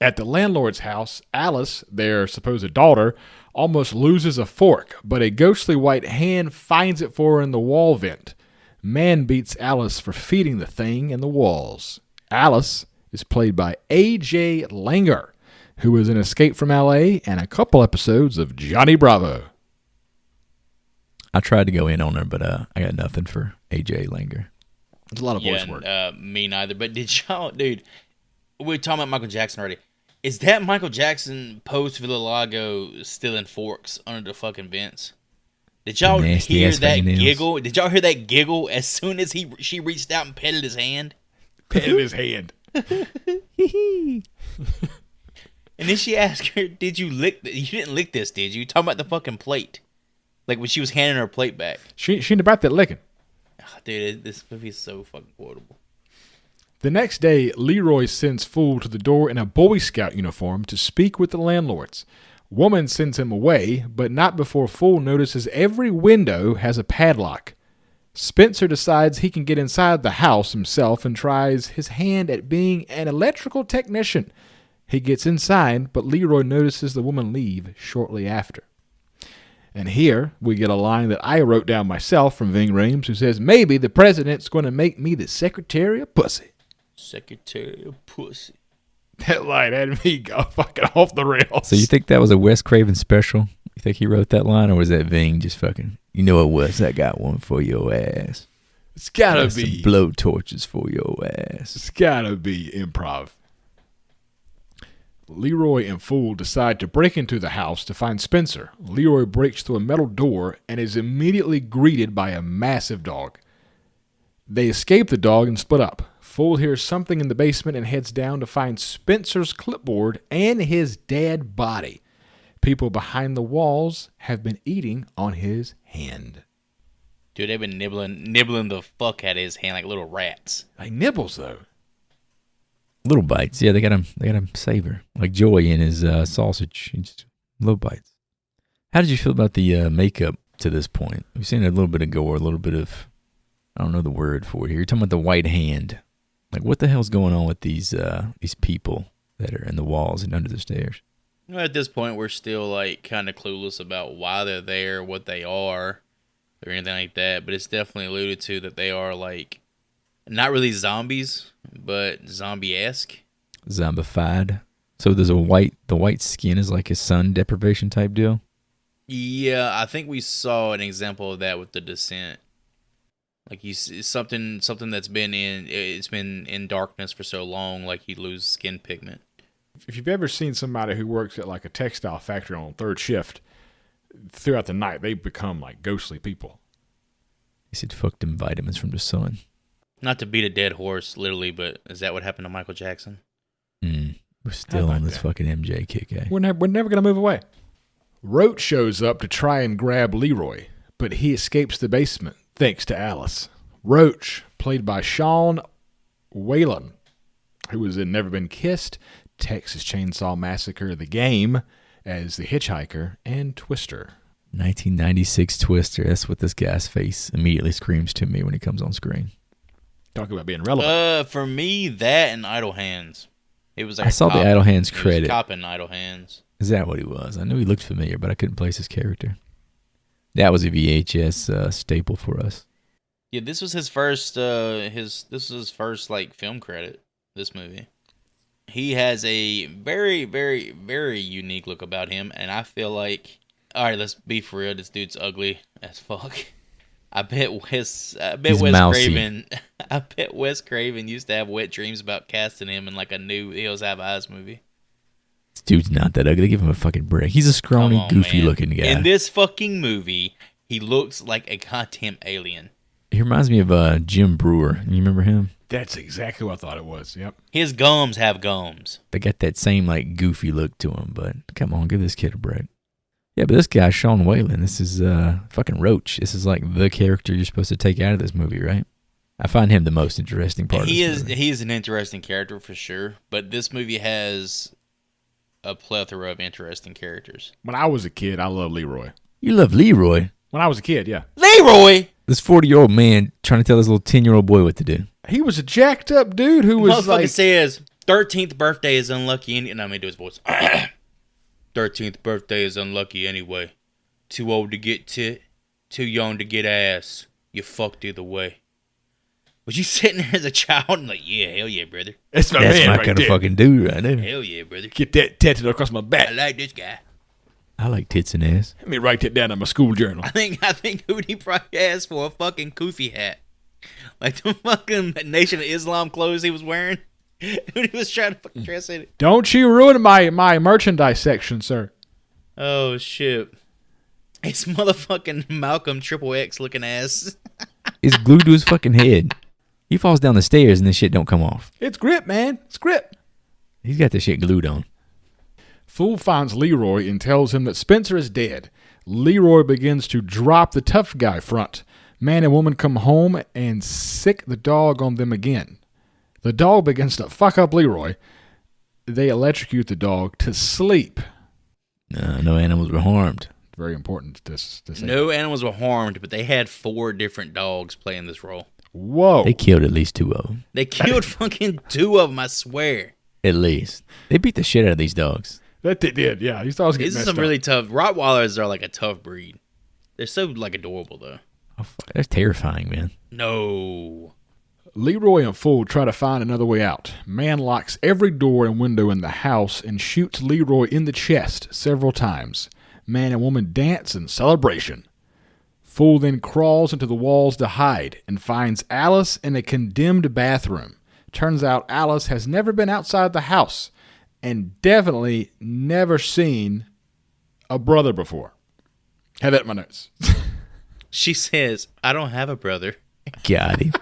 At the landlord's house, Alice, their supposed daughter, almost loses a fork, but a ghostly white hand finds it for her in the wall vent. Man beats Alice for feeding the thing in the walls. Alice is played by A.J. Langer, who was in Escape from L.A. and a couple episodes of Johnny Bravo. I tried to go in on her, but I got nothing for A.J. Langer. It's a lot of voice work. Me neither. But did y'all, dude, we were talking about Michael Jackson already. Is that Michael Jackson post Villalago stealing forks under the fucking vents? Did y'all hear that giggle? Did y'all hear that giggle as soon as she reached out and petted his hand? Petted his hand. And then she asked her, "Did you lick? You didn't lick this, did you?" Talking about the fucking plate, like when she was handing her plate back. She ain't about that licking. Oh, dude, this movie is so fucking quotable. The next day, Leroy sends Fool to the door in a Boy Scout uniform to speak with the landlords. Woman sends him away, but not before Fool notices every window has a padlock. Spencer decides he can get inside the house himself and tries his hand at being an electrical technician. He gets inside, but Leroy notices the woman leave shortly after. And here we get a line that I wrote down myself from Ving Rhames, who says, "Maybe the president's going to make me the secretary of pussy." Secretary of pussy. That line had me go fucking off the rails. So you think that was a Wes Craven special? You think he wrote that line, or was that Ving just fucking, you know what, Wes, I got one for your ass. It's gotta Got be. some blow torches for your ass. It's gotta be improv. Leroy and Fool decide to break into the house to find Spencer. Leroy breaks through a metal door and is immediately greeted by a massive dog. They escape the dog and split up. Fool hears something in the basement and heads down to find Spencer's clipboard and his dead body. People behind the walls have been eating on his hand. Dude, they've been nibbling the fuck out of his hand like little rats. Like nibbles, though. Little bites. Yeah, they got him savor. Like Joy in his sausage. Just little bites. How did you feel about the makeup to this point? We've seen a little bit of gore, a little bit of, I don't know the word for it here. You're talking about the white hand. Like, what the hell's going on with these people that are in the walls and under the stairs? Well, at this point, we're still like kind of clueless about why they're there, what they are, or anything like that. But it's definitely alluded to that they are like not really zombies, but zombie-esque. Zombified. So there's the white skin is like a sun deprivation type deal? Yeah, I think we saw an example of that with The Descent. Like something that's been in darkness for so long, like you lose skin pigment. If you've ever seen somebody who works at like a textile factory on third shift, throughout the night, they become like ghostly people. He said, fuck them vitamins from the sun. Not to beat a dead horse, literally, but is that what happened to Michael Jackson? We're still on this fucking MJ kick, eh? We're never going to move away. Roach shows up to try and grab Leroy, but he escapes the basement thanks to Alice. Roach, played by Sean Whalen, who was in Never Been Kissed, Texas Chainsaw Massacre, The Game, as the hitchhiker, and Twister. 1996 Twister. That's what this guy's face immediately screams to me when he comes on screen. Talk about being relevant. For me, that and Idle Hands. It was like I saw the Idle Hands credit. He was copping Idle Hands. Is that what he was? I knew he looked familiar, but I couldn't place his character. That was a VHS staple for us. Yeah, this was his first. This was his first like film credit. This movie. He has a very, very, very unique look about him, and I feel like, all right, let's be for real. This dude's ugly as fuck. He's mousy. Craven. I bet Wes Craven used to have wet dreams about casting him in like a new Hills Have Eyes movie. This dude's not that ugly. Give him a fucking break. He's a scrawny, Come on, goofy man. looking guy. In this fucking movie, he looks like a goddamn alien. He reminds me of Jim Brewer. You remember him? That's exactly what I thought it was. Yep. His gums have gums. They got that same like goofy look to him. But come on, give this kid a break. Yeah, but this guy, Sean Whalen, this is fucking Roach. This is like the character you're supposed to take out of this movie, right? I find him the most interesting part of this movie. He is an interesting character for sure, but this movie has a plethora of interesting characters. When I was a kid, I loved Leroy. You love Leroy? When I was a kid, yeah. Leroy! This 40-year-old man trying to tell this little 10-year-old boy what to do. He was a jacked up dude who was Motherfucker like... says, 13th birthday is unlucky. And I'm going to do his voice. 13th birthday is unlucky anyway. Too old to get tit, too young to get ass. You fucked either way. Was you sitting there as a child and like, yeah, hell yeah, brother. That's my That's man my right kind there. of fucking dude right there. Hell yeah, brother. Get that tattooed across my I back. like this guy. I like tits and ass. Let me write that down in my school journal. I think Hootie probably asked for a fucking kufi hat. Like the fucking Nation of Islam clothes he was wearing. Hootie was trying to fucking dress in it. Don't you ruin my merchandise section, sir. Oh, shit. It's motherfucking Malcolm Triple X looking ass. It's glued to his fucking head. He falls down the stairs and this shit don't come off. It's grip, man. It's grip. He's got this shit glued on. Fool finds Leroy and tells him that Spencer is dead. Leroy begins to drop the tough guy front. Man and woman come home and sick the dog on them again. The dog begins to fuck up Leroy. They electrocute the dog to sleep. No animals were harmed. Very important to say. No animals were harmed, but they had 4 different dogs playing this role. Whoa. They killed at least 2 of them. They killed fucking 2 of them, I swear. At least. They beat the shit out of these dogs. That they did, yeah. These dogs get These are messed some up. really tough. Rottweilers are like a tough breed. They're so like adorable though. Oh, fuck. That's terrifying, man. No. Leroy and Fool try to find another way out. Man locks every door and window in the house and shoots Leroy in the chest several times. Man and woman dance in celebration. Fool then crawls into the walls to hide and finds Alice in a condemned bathroom. Turns out Alice has never been outside the house and definitely never seen a brother before. Had that in my notes. She says, I don't have a brother. Got him.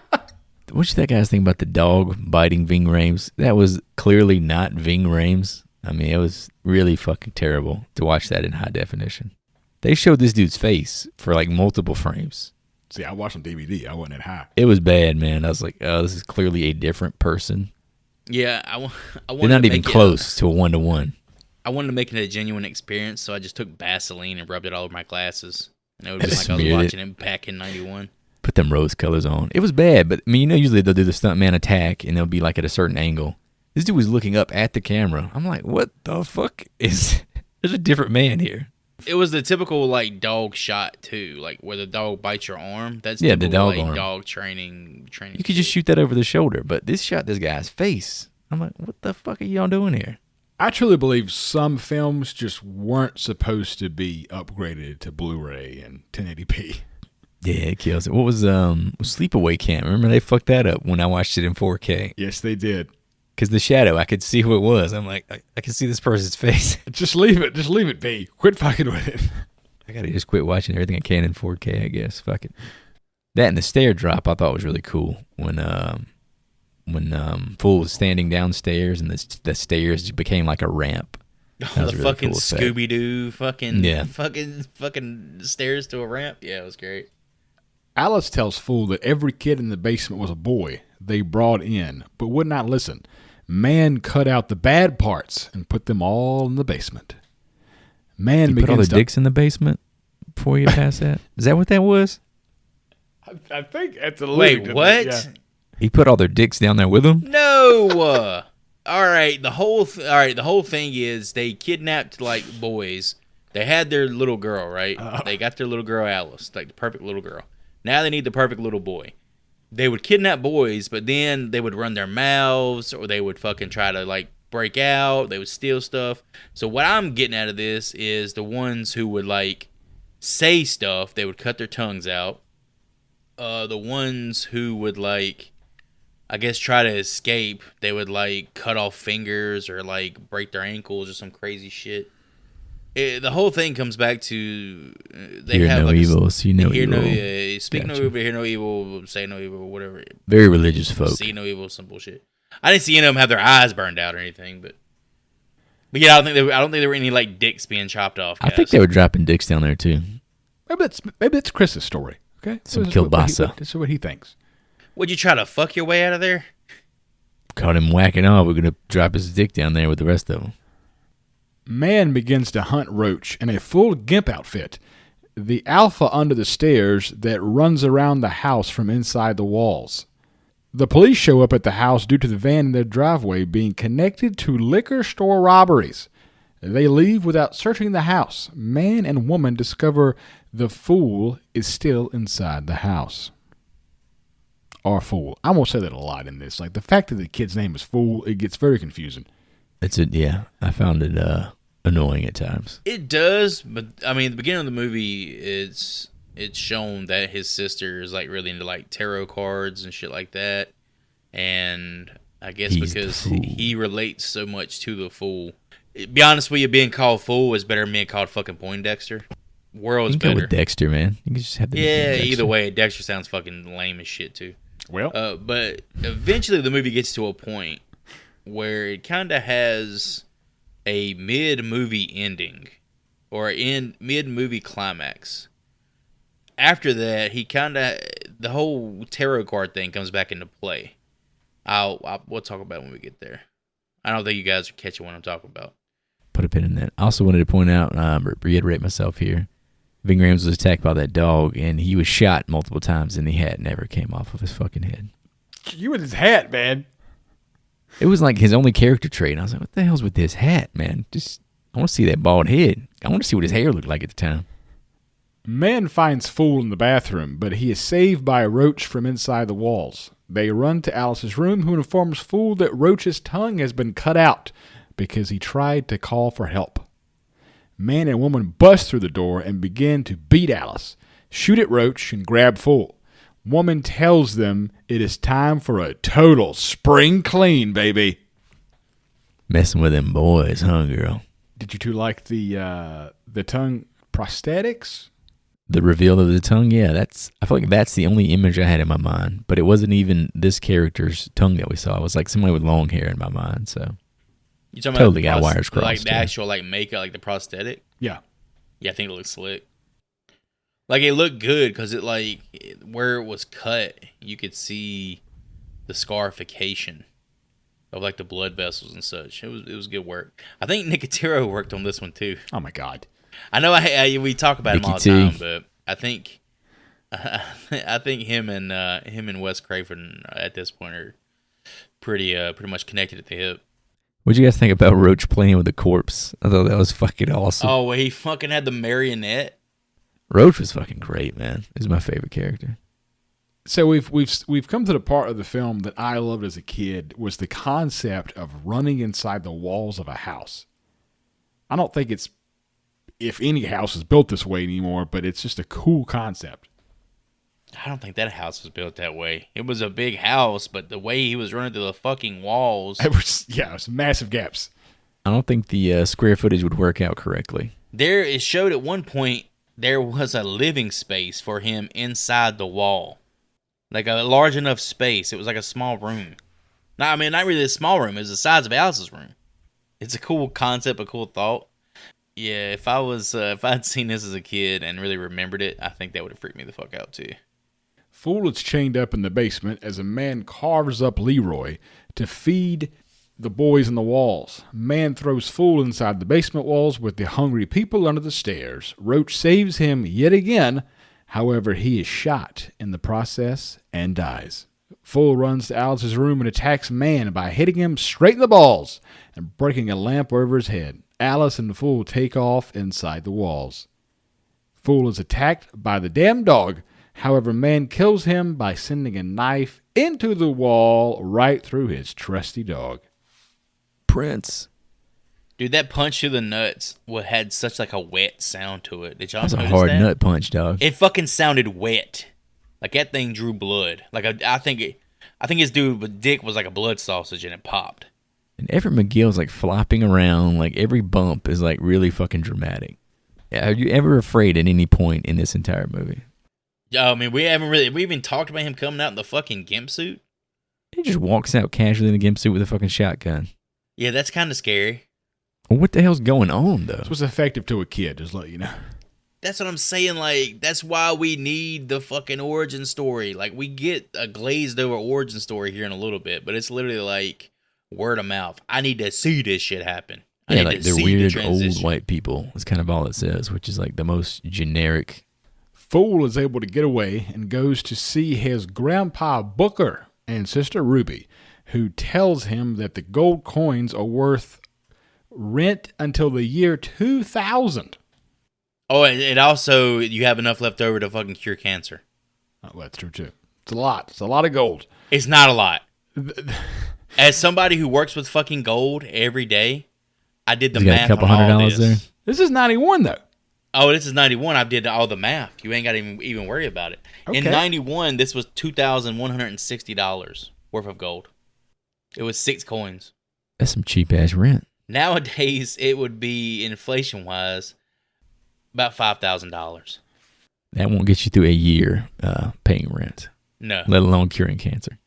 What you that guy's think about the dog biting Ving Rhames? That was clearly not Ving Rhames. I mean, it was really fucking terrible to watch that in high definition. They showed this dude's face for like multiple frames. See, I watched on DVD. I wasn't that high. It was bad, man. I was like, oh, this is clearly a different person. Yeah, I They're wanted not to even make close to a 1-to-1. I wanted to make it a genuine experience, so I just took Vaseline and rubbed it all over my glasses. And it would be Just like I was smeared watching it back in 91. Put them rose colors on. It was bad, but I mean, usually they'll do the stuntman attack and they'll be like at a certain angle. This dude was looking up at the camera. I'm like, what the fuck is... There's a different man here. It was the typical like dog shot too, like where the dog bites your arm. That's Yeah, the typical, dog arm. dog training. You could just shoot that over the shoulder, but this shot this guy's face. I'm like, what the fuck are y'all doing here? I truly believe some films just weren't supposed to be upgraded to Blu-ray and 1080p. Yeah, it kills it. What was Sleepaway Camp? Remember they fucked that up when I watched it in 4K. Yes, they did. Because the shadow, I could see who it was. I'm like, I can see this person's face. Just leave it. Just leave it be. Quit fucking with it. I gotta just quit watching everything I can in 4K, I guess. Fuck it. That and the stair drop I thought was really cool. When Fool was standing downstairs and the stairs became like a ramp. Oh, That was the a really fucking cool effect. Scooby Doo fucking Yeah. fucking stairs to a ramp. Yeah, it was great. Alice tells Fool that every kid in the basement was a boy they brought in, but would not listen. Man cut out the bad parts and put them all in the basement. Man You put all the begins to... dicks in the basement before you pass that? Is that what that was? I think that's a Wait, what? He put all their dicks down there with him? No. All right. The whole thing is they kidnapped like boys. They had their little girl, right? They got their little girl Alice, like the perfect little girl. Now they need the perfect little boy. They would kidnap boys, but then they would run their mouths, or they would fucking try to like break out. They would steal stuff. So what I'm getting out of this is the ones who would like say stuff. They would cut their tongues out. the ones who would like, I guess, try to escape, they would like cut off fingers or like break their ankles or some crazy shit. The whole thing comes back to they Hear have no like evil, see no hear evil. speak no Gotcha. evil, hear no evil, say no evil, whatever. Very religious folk. See no evil, some bullshit. I didn't see any of them have their eyes burned out or anything, but yeah, I don't think there were any like dicks being chopped off. I Guys. think they were dropping dicks down there too. Maybe that's Chris's story. Okay, Some This is what kielbasa. This is what he thinks. Would you try to fuck your way out of there? Caught him whacking off. We're gonna drop his dick down there with the rest of them. Man begins to hunt Roach in a full gimp outfit, the alpha under the stairs that runs around the house from inside the walls. The police show up at the house due to the van in their driveway being connected to liquor store robberies. They leave without searching the house. Man and woman discover the fool is still inside the house. Or fool. I'm going to say that a lot in this. Like the fact that the kid's name is Fool, it gets very confusing. Yeah. I found it annoying at times. It does, but I mean, at the beginning of the movie, it's shown that his sister is like really into like tarot cards and shit like that, and I guess He's because the fool. he relates so much to the fool. Be honest with you, being called fool is better than being called fucking Poindexter. You World's can go better. with Dexter, man. You can just have the Yeah, nickname Dexter. either way, Dexter sounds fucking lame as shit too. Well, But eventually the movie gets to a point where it kind of has a mid-movie ending or mid-movie climax. After that, the whole tarot card thing comes back into play. We'll talk about it when we get there. I don't think you guys are catching what I'm talking about. Put a pin in that. I also wanted to point out, reiterate myself here. Ving Rhames was attacked by that dog, and he was shot multiple times, and the hat never came off of his fucking head. you with his hat, man. It was like his only character trait, and I was like, what the hell's with this hat, man? I want to see that bald head. I want to see what his hair looked like at the time. Man finds Fool in the bathroom, but he is saved by a Roach from inside the walls. They run to Alice's room, who informs Fool that Roach's tongue has been cut out because he tried to call for help. Man and woman bust through the door and begin to beat Alice, shoot at Roach, and grab Fool. Woman tells them it is time for a total spring clean, baby. Messing with them boys, huh, girl? Did you two like the tongue prosthetics? The reveal of the tongue, yeah, I feel like that's the only image I had in my mind. But it wasn't even this character's tongue that we saw. It was like somebody with long hair in my mind, so. You talking Totally about got wires crossed, like the yeah. actual like makeup, like the prosthetic? Yeah. Yeah, I think it looks slick. Like it looked good because where it was cut, you could see the scarification of like the blood vessels and such. It was good work. I think Nicotero worked on this one too. Oh my God. I know we talk about him all the Nicky T. time, but I think him and Wes Craven at this point are pretty much connected at the hip. What'd you guys think about Roach playing with the corpse? I thought that was fucking awesome. Oh, well, he fucking had the marionette. Roach was fucking great, man. He's my favorite character. So we've come to the part of the film that I loved as a kid was the concept of running inside the walls of a house. I don't think it's if any house is built this way anymore, but it's just a cool concept. I don't think that house was built that way. It was a big house, but the way he was running through the fucking walls. It was massive gaps. I don't think the square footage would work out correctly. It showed at one point there was a living space for him inside the wall. Like a large enough space. It was like a small room. No, I mean, not really a small room. It was the size of Alice's room. It's a cool concept, a cool thought. Yeah, if I'd seen this as a kid and really remembered it, I think that would have freaked me the fuck out too. Fool is chained up in the basement as a man carves up Leroy to feed the boys in the walls. Man throws Fool inside the basement walls with the hungry people under the stairs. Roach saves him yet again. However, he is shot in the process and dies. Fool runs to Alice's room and attacks Man by hitting him straight in the balls and breaking a lamp over his head. Alice and the Fool take off inside the walls. Fool is attacked by the damn dog. However, Man kills him by sending a knife into the wall right through his trusty dog. Prince. Dude, that punch to the nuts had such like a wet sound to it. Did y'all That's a notice hard that? nut punch, dog. It fucking sounded wet. Like that thing drew blood. Like I think his dick was like a blood sausage and it popped. And Everett McGill's like flopping around. Like every bump is like really fucking dramatic. Are you ever afraid at any point in this entire movie? I mean, we even talked about him coming out in the fucking gimp suit. He just walks out casually in a gimp suit with a fucking shotgun. Yeah, that's kind of scary. Well, what the hell's going on, though? This was effective to a kid, just let you know. That's what I'm saying. Like, that's why we need the fucking origin story. Like, we get a glazed over origin story here in a little bit, but it's literally like word of mouth. I need to see this shit happen. Yeah, like they're weird old white people. That's kind of all it says, which is like the most generic. Fool is able to get away and goes to see his grandpa Booker and sister Ruby, who tells him that the gold coins are worth rent until the year 2000. Oh, and also you have enough left over to fucking cure cancer. Oh, that's true too. It's a lot. It's a lot of gold. It's not a lot. As somebody who works with fucking gold every day, I did the math on all this. There. This is 91 though. Oh, this is 91. I did all the math. You ain't got to even worry about it. Okay. In 91, this was $2,160 worth of gold. It was 6 coins. That's some cheap ass rent. Nowadays, it would be, inflation-wise, about $5,000. That won't get you through a year paying rent. No. Let alone curing cancer.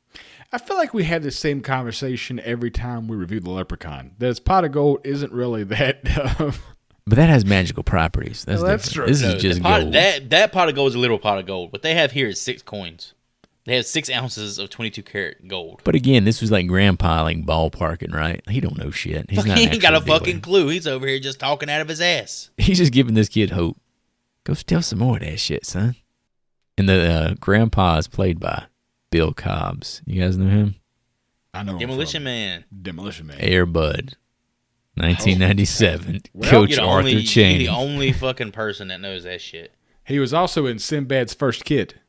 I feel like we have the same conversation every time we review the Leprechaun. This pot of gold isn't really that... But that has magical properties. That's true. This No, is just pot, gold. that pot of gold is a literal pot of gold. What they have here is 6 coins. They have 6 ounces of 22 karat gold. But again, this was like grandpa like ballparking, right? He don't know shit. He's not He an ain't got a actual fucking dealer. clue. He's over here just talking out of his ass. He's just giving this kid hope. Go steal some more of that shit, son. And the grandpa is played by Bill Cobbs. You guys know him? I know him Demolition from Man. Demolition Man. Air Bud. 1997. Well, Coach You're Arthur you're Chaney. the only fucking person that knows that shit. He was also in Sinbad's First Kid.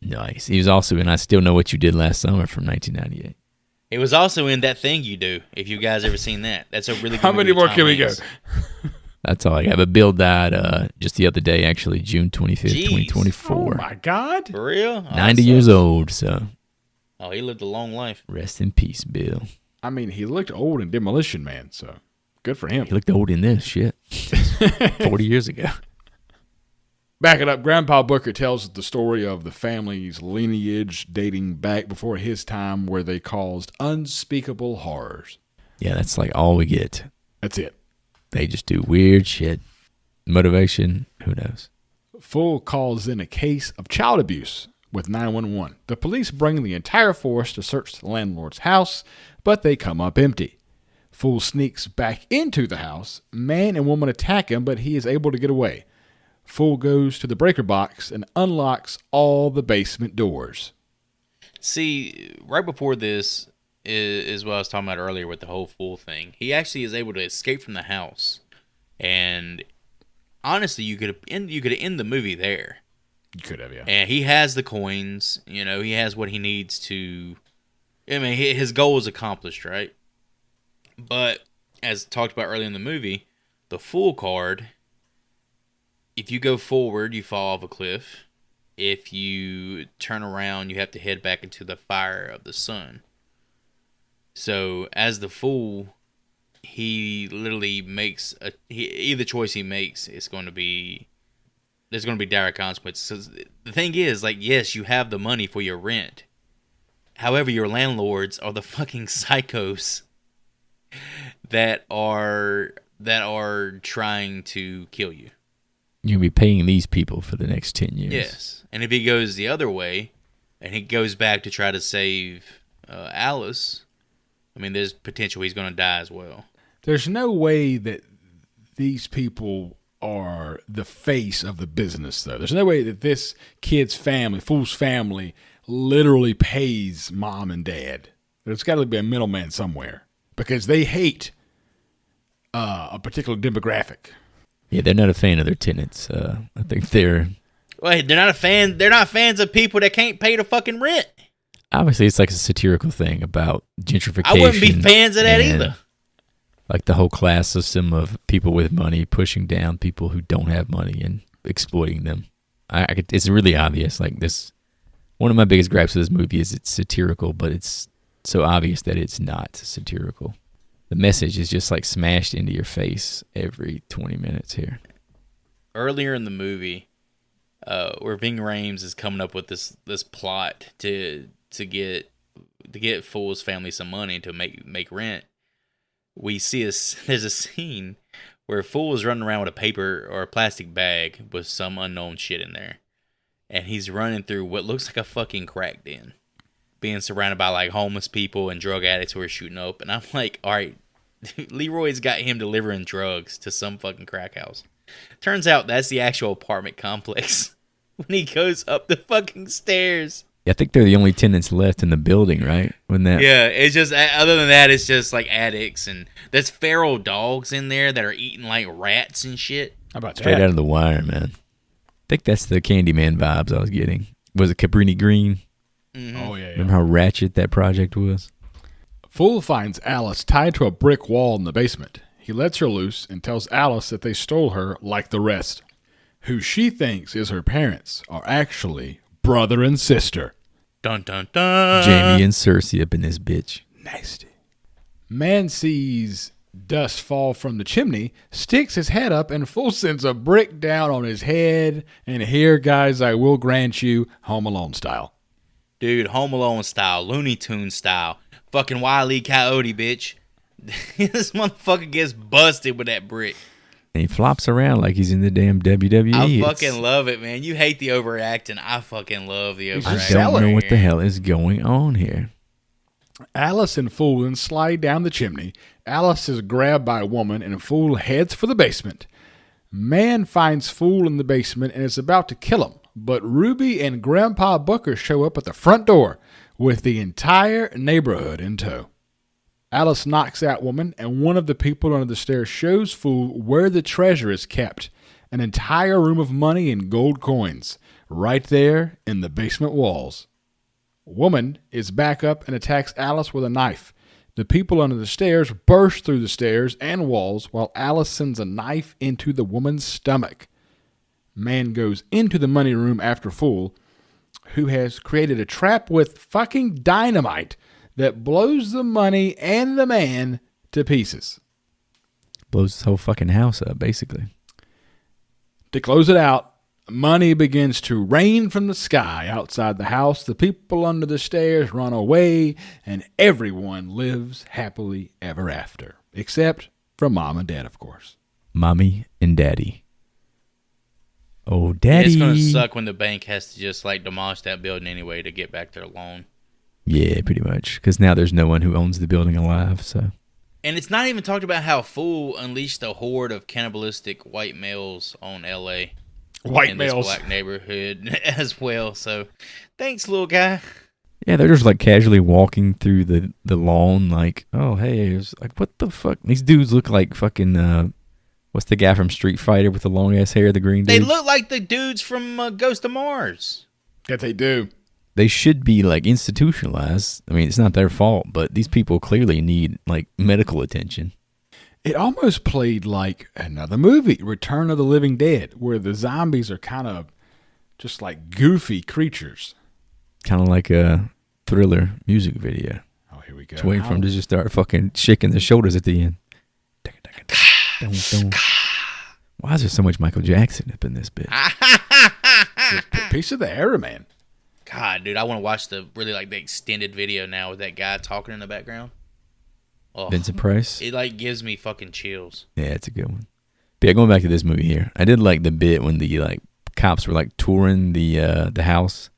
Nice. He was also in I Still Know What You Did Last Summer from 1998. It was also in That Thing You Do, if you guys ever seen that. That's a really good How many movie more with Tom can we go? Hanks. That's all I got. But Bill died just the other day, actually, June 25th, Jeez. 2024. Oh my God. For real? Oh, 90 that years sucks. old, so Oh, he lived a long life. rest in peace, Bill. I mean, he looked old in Demolition Man, so good for him. He looked old in this shit. 40 years ago. Back it up. Grandpa Booker tells the story of the family's lineage dating back before his time, where they caused unspeakable horrors. Yeah, that's like all we get. That's it. They just do weird shit. Motivation, who knows? Fool calls in a case of child abuse with 911. The police bring the entire force to search the landlord's house, but they come up empty. Fool sneaks back into the house. Man and woman attack him, but he is able to get away. Fool goes to the breaker box and unlocks all the basement doors. See, right before this is what I was talking about earlier with the whole fool thing. He actually is able to escape from the house, and honestly, you could end the movie there. You could have, yeah. And he has the coins. You know, he has what he needs to. I mean, his goal is accomplished, right? But as talked about earlier in the movie, the fool card. If you go forward, you fall off a cliff. If you turn around, you have to head back into the fire of the sun. So, as the fool, he literally makes either choice he makes, there's going to be dire consequences. The thing is, like, yes, you have the money for your rent. However, your landlords are the fucking psychos that are trying to kill you. You're going to be paying these people for the next 10 years. Yes. And if he goes the other way, and he goes back to try to save Alice, I mean, there's potential he's going to die as well. There's no way that these people are the face of the business, though. There's no way that this kid's family, Fool's family, literally pays mom and dad. There's got to be a middleman somewhere because they hate a particular demographic. Yeah, they're not a fan of their tenants. I think they're... Wait, they're not a fan. They're not fans of people that can't pay the fucking rent. Obviously, it's like a satirical thing about gentrification. I wouldn't be fans of that and, either. Like the whole class system of people with money pushing down people who don't have money and exploiting them. It's really obvious. Like this One of my biggest gripes with this movie is it's satirical, but it's so obvious that it's not satirical. The message is just like smashed into your face every 20 minutes here. Earlier in the movie, where Ving Rhames is coming up with this plot to get Fool's family some money to make rent, we see there's a scene where Fool is running around with a paper or a plastic bag with some unknown shit in there. And he's running through what looks like a fucking crack den, being surrounded by like homeless people and drug addicts who are shooting up. And I'm like, all right, Leroy's got him delivering drugs to some fucking crack house. Turns out that's the actual apartment complex when he goes up the fucking stairs. I think they're the only tenants left in the building, right? Yeah, it's just, other than that, it's just like addicts, and there's feral dogs in there that are eating like rats and shit. How about Straight that? out of The Wire, man. I think that's the Candyman vibes I was getting. Was it Cabrini Green? Mm-hmm. Oh, yeah. Remember how ratchet that project was? Fool finds Alice tied to a brick wall in the basement. He lets her loose and tells Alice that they stole her like the rest. Who she thinks is her parents are actually brother and sister. Dun dun dun. Jamie and Cersei up in this bitch. Nasty. Man sees dust fall from the chimney, sticks his head up, and Fool sends a brick down on his head. And here, guys, I will grant you Home Alone style. Dude, Home Alone style, Looney Tunes style, fucking Wile E. Coyote, bitch. This motherfucker gets busted with that brick. And he flops around like he's in the damn WWE. I fucking love it, man. You hate the overacting. I fucking love the I overacting. don't know what the hell is going on here. Alice and Fool then slide down the chimney. Alice is grabbed by a woman, and Fool heads for the basement. Man finds Fool in the basement and is about to kill him, but Ruby and Grandpa Booker show up at the front door with the entire neighborhood in tow. Alice knocks out woman, and one of the people under the stairs shows Fool where the treasure is kept. An entire room of money and gold coins, right there in the basement walls. Woman is back up and attacks Alice with a knife. The people under the stairs burst through the stairs and walls while Alice sends a knife into the woman's stomach. Man goes into the money room after Fool, who has created a trap with fucking dynamite that blows the money and the man to pieces. Blows his whole fucking house up, basically. To close it out, money begins to rain from the sky outside the house. The people under the stairs run away, and everyone lives happily ever after. Except for Mom and Dad, of course. Mommy and Daddy. Oh, Daddy. It's gonna suck when the bank has to just like demolish that building anyway to get back their loan. Yeah, pretty much. Because now there's no one who owns the building alive, so. And it's not even talked about how Fool unleashed a horde of cannibalistic white males on L.A. White in males. this black neighborhood as well. So, thanks, little guy. Yeah, they're just like casually walking through the lawn like, oh, hey, it's like, what the fuck? These dudes look like fucking, what's the guy from Street Fighter with the long-ass hair, the green dude? They look like the dudes from Ghost of Mars. That they do. They should be like institutionalized. I mean, it's not their fault, but these people clearly need like medical attention. It almost played like another movie, Return of the Living Dead, where the zombies are kind of just like goofy creatures. Kind of like a Thriller music video. Oh, here we go. Just waiting for them to just start fucking shaking their shoulders at the end. Why is there so much Michael Jackson up in this bitch? Piece of the era, man. God, dude, I want to watch the extended video now with that guy talking in the background. Oh, Vincent Price? it like gives me fucking chills. Yeah, it's a good one. But yeah, going back to this movie here, I did like the bit when the like cops were like touring the house,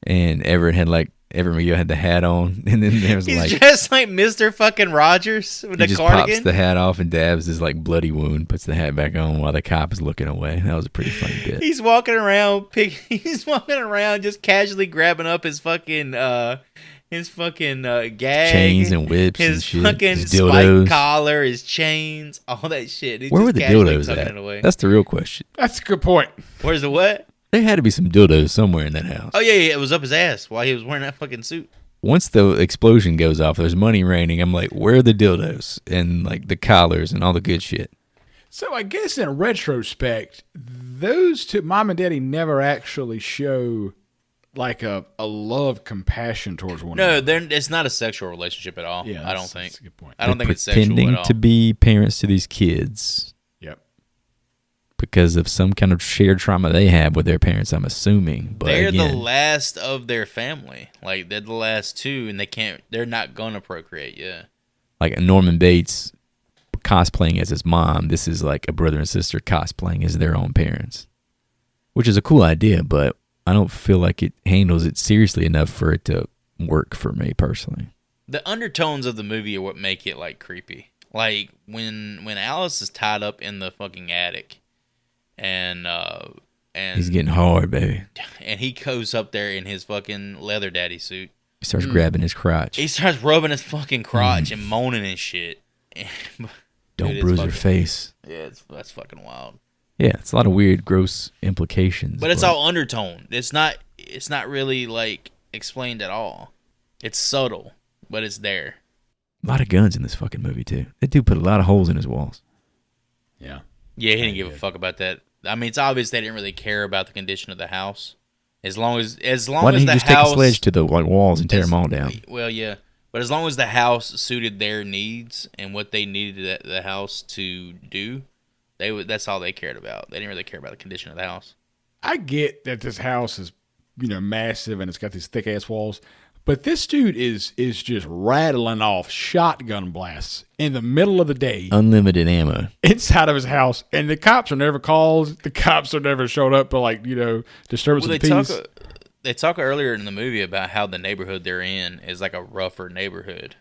and Everett McGill had the hat on, and then there was He's like dressed like Mr. fucking Rogers with he a just cardigan. pops the hat off and dabs his like bloody wound, puts the hat back on while the cop is looking away. That was a pretty funny bit. He's walking around, just casually grabbing up his fucking gag, Chains and whips his and shit. fucking His spike dildos. collar, his chains, all that shit. He's Where just were the casually dildos tucking at? it away. That's the real question. That's a good point. Where's the what? There had to be some dildos somewhere in that house. Oh yeah, it was up his ass while he was wearing that fucking suit. Once the explosion goes off, there's money raining. I'm like, where are the dildos and like the collars and all the good shit? So I guess in retrospect, those two, Mom and Daddy, never actually show like a love compassion towards one No, another. it's not a sexual relationship at all. Yeah, I don't think. that's a good point. I don't They're think it's sexual pretending at all. to be parents to these kids Yep. because of some kind of shared trauma they have with their parents, I'm assuming. But They're again, the last of their family. Like they're the last two, and they're not gonna procreate. Yeah. like Norman Bates cosplaying as his mom, this is like a brother and sister cosplaying as their own parents, which is a cool idea, but I don't feel like it handles it seriously enough for it to work for me personally. The undertones of the movie are what make it like creepy. Like when Alice is tied up in the fucking attic, and He's getting hard, baby. and he goes up there in his fucking leather daddy suit. He starts grabbing his crotch. He starts rubbing his fucking crotch and moaning and shit. Don't Dude, bruise it's your fucking- face. Yeah, that's fucking wild. Yeah, it's a lot of weird, gross implications. But it's all undertone. It's not really like explained at all. It's subtle, but it's there. a lot of guns in this fucking movie too. That dude put a lot of holes in his walls. Yeah. Yeah, he didn't give a fuck about that. I mean, it's obvious they didn't really care about the condition of the house. As long as Why as didn't he the just house take a sledge to the walls and tear them all down? Well, yeah, but as long as the house suited their needs and what they needed the house to do, that's all they cared about. They didn't really care about the condition of the house. I get that this house is, massive and it's got these thick ass walls, but this dude is just rattling off shotgun blasts in the middle of the day Unlimited ammo. inside of his house, and the cops are never called. The cops are never showed up for disturbance Well, of the peace. they talk earlier in the movie about how the neighborhood they're in is like a rougher neighborhood,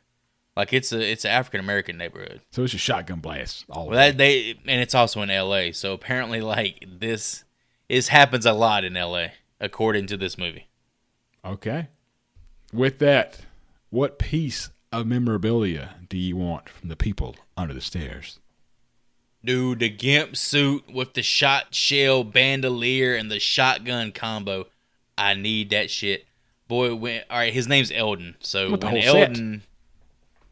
like it's an African American neighborhood. So it's just shotgun blasts all Well, day. and it's also in L.A. So apparently, like this happens a lot in L.A. according to this movie. Okay. With that, what piece of memorabilia do you want from the people under the stairs? Dude, the gimp suit with the shot shell bandolier and the shotgun combo. I need that shit. Boy, all right, his name's Eldon. So With the when whole set. Eldon,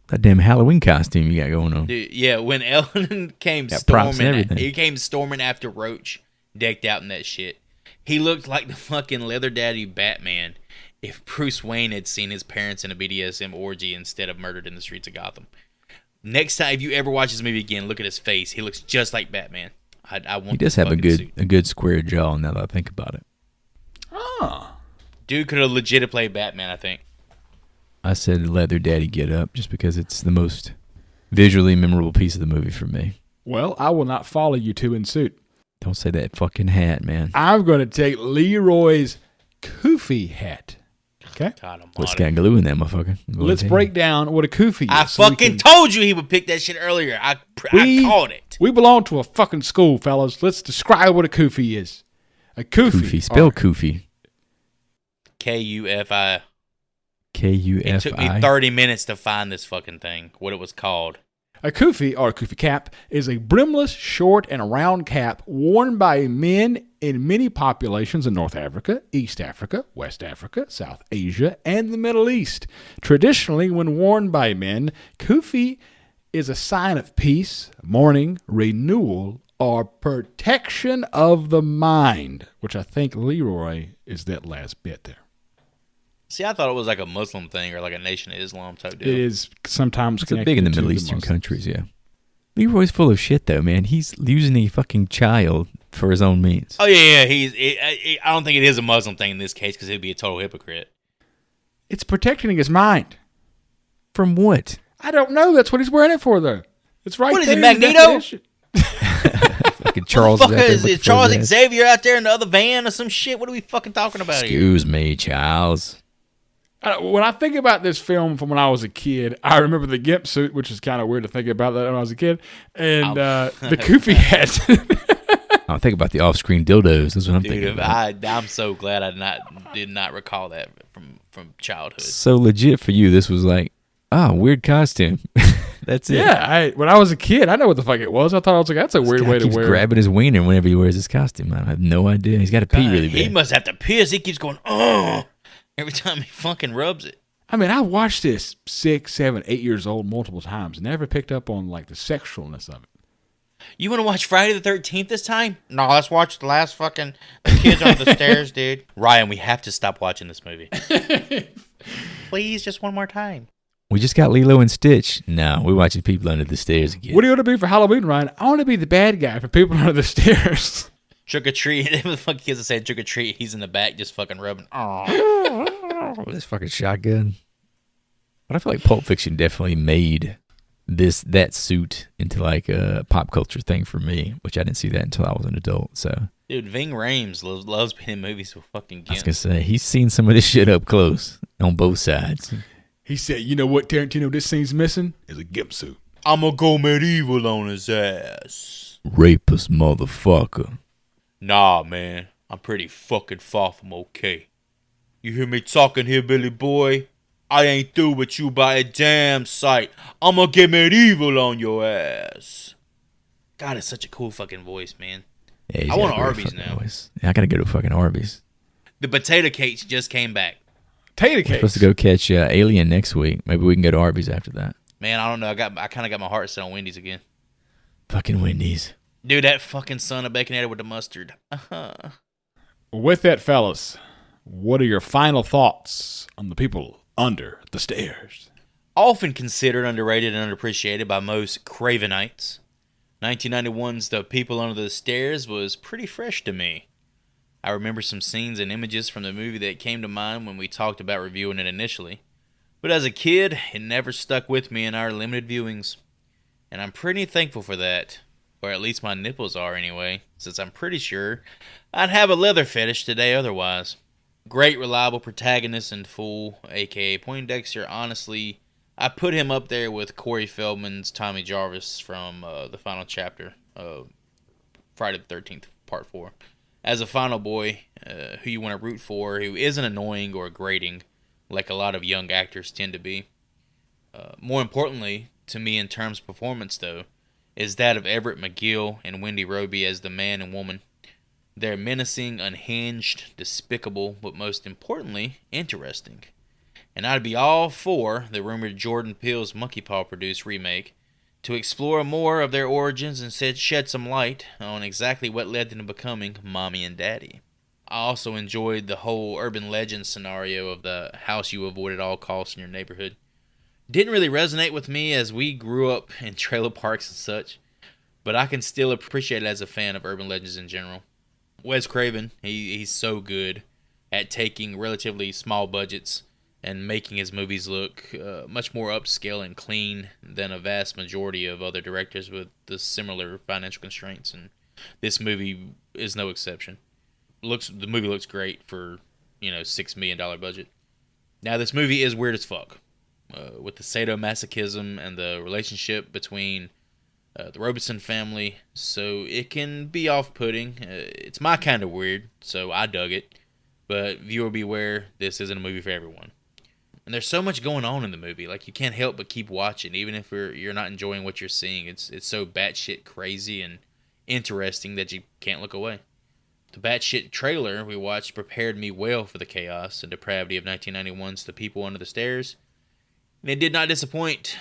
That damn Halloween costume you got going on. dude, yeah, when Eldon came Got props and storming, everything. he came storming after Roach, decked out in that shit. He looked like the fucking leather daddy Batman if Bruce Wayne had seen his parents in a BDSM orgy instead of murdered in the streets of Gotham. Next time, if you ever watch this movie again, look at his face. He looks just like Batman. I want. He does this have a fucking suit. good square jaw now that I think about it. Oh. Dude could have legit played Batman, I think. I said Leather Daddy Get Up just because it's the most visually memorable piece of the movie for me. Well, I will not follow you two in suit. Don't say that fucking hat, man. I'm going to take Leroy's Koofy hat. Okay? God What's almighty. got glue in that motherfucker? Let's break down what a Koofy is. I so we fucking can- told you he would pick that shit earlier. I called it. We belong to a fucking school, fellas. Let's describe what a Koofy is. A Koofy. Koofy. Spell or- Koofy. Kufi. It Kufi. took me 30 minutes to find this fucking thing, what it was called. A kufi, or a kufi cap, is a brimless, short, and round cap worn by men in many populations in North Africa, East Africa, West Africa, South Asia, and the Middle East. Traditionally, when worn by men, kufi is a sign of peace, mourning, renewal, or protection of the mind, which I think Leroy is that last bit there. See, I thought it was like a Muslim thing or like a Nation of Islam type deal. It is sometimes It's big in the connected to Middle Eastern Muslims. countries, yeah. Leroy's full of shit, though, man. He's using a fucking child for his own means. Oh, yeah. I don't think it is a Muslim thing in this case because he'd be a total hypocrite. It's protecting his mind. From what? I don't know. That's what he's wearing it for, though. It's right What is there it, in the Magneto? definition. Fucking Charles is out Fucker, there is looking it for Charles his ass. Xavier out there in the other van or some shit? What are we fucking talking about here? Excuse me, Charles. When I think about this film from when I was a kid, I remember the gimp suit, which is kind of weird to think about that when I was a kid, and the Koofy hat. I think about the off-screen dildos. That's what I'm thinking Dude, about. I'm so glad I did not recall that from childhood. So legit for you, this was like, weird costume. That's it. Yeah, when I was a kid, I know what the fuck it was. I thought I was like, that's a This weird guy way to keeps wear. grabbing his wiener whenever he wears his costume. I have no idea. He's got to pee really He bad. must have to piss. He keeps going, oh, every time he fucking rubs it. I mean, I watched this 6, 7, 8 years old multiple times. Never picked up on like the sexualness of it. You want to watch Friday the 13th this time? No, let's watch the last fucking Kids Under the Stairs, dude. Ryan, we have to stop watching this movie. Please, just one more time. We just got Lilo and Stitch. No, we're watching People Under the Stairs again. What do you want to be for Halloween, Ryan? I want to be the bad guy for People Under the Stairs. Trick or treat. The fucking kids that say trick or treat, he's in the back just fucking rubbing. Oh, this fucking shotgun. But I feel like Pulp Fiction definitely made that suit into like a pop culture thing for me, which I didn't see that until I was an adult. So, dude, Ving Rhames loves being in movies with fucking Gimp. I was gonna say he's seen some of this shit up close on both sides. He said, "You know what, Tarantino? This scene's missing is a Gimp suit. I'm gonna go medieval on his ass. Rapist motherfucker." Nah, man, I'm pretty fucking far from okay. You hear me talking here, Billy boy? I ain't through with you by a damn sight. I'm gonna get medieval on your ass. God, it's such a cool fucking voice, man. Yeah, I want Arby's now. Yeah, I gotta go to fucking Arby's. The potato cakes just came back. Tater We're cakes. supposed to go catch Alien next week. Maybe we can go to Arby's after that. Man, I don't know. I kind of got my heart set on Wendy's again. Fucking Wendy's. Dude, that fucking son of baconator with the mustard. With that, fellas, what are your final thoughts on the People Under the Stairs? Often considered underrated and underappreciated by most Cravenites, 1991's The People Under the Stairs was pretty fresh to me. I remember some scenes and images from the movie that came to mind when we talked about reviewing it initially. But as a kid, it never stuck with me in our limited viewings. And I'm pretty thankful for that. Or at least my nipples are anyway, since I'm pretty sure I'd have a leather fetish today otherwise. Great reliable protagonist and fool, aka Poindexter. Honestly, I put him up there with Corey Feldman's Tommy Jarvis from the final chapter of Friday the 13th, Part 4. As a final boy who you want to root for, who isn't annoying or grating, like a lot of young actors tend to be. More importantly, to me in terms of performance though, is that of Everett McGill and Wendy Roby as the man and woman. They're menacing, unhinged, despicable, but most importantly, interesting. And I'd be all for the rumored Jordan Peele's Monkey Paw produced remake to explore more of their origins and shed some light on exactly what led them to becoming Mommy and Daddy. I also enjoyed the whole urban legend scenario of the house you avoid at all costs in your neighborhood. Didn't really resonate with me as we grew up in trailer parks and such, but I can still appreciate it as a fan of urban legends in general. Wes Craven, he's so good at taking relatively small budgets and making his movies look much more upscale and clean than a vast majority of other directors with the similar financial constraints, and this movie is no exception. The movie looks great for, $6 million budget. Now, this movie is weird as fuck. With the sadomasochism and the relationship between the Robeson family, so it can be off-putting. It's my kind of weird, so I dug it. But viewer beware, this isn't a movie for everyone. And there's so much going on in the movie, like you can't help but keep watching, even if you're not enjoying what you're seeing. It's so batshit crazy and interesting that you can't look away. The batshit trailer we watched prepared me well for the chaos and depravity of 1991's The People Under the Stairs. And it did not disappoint.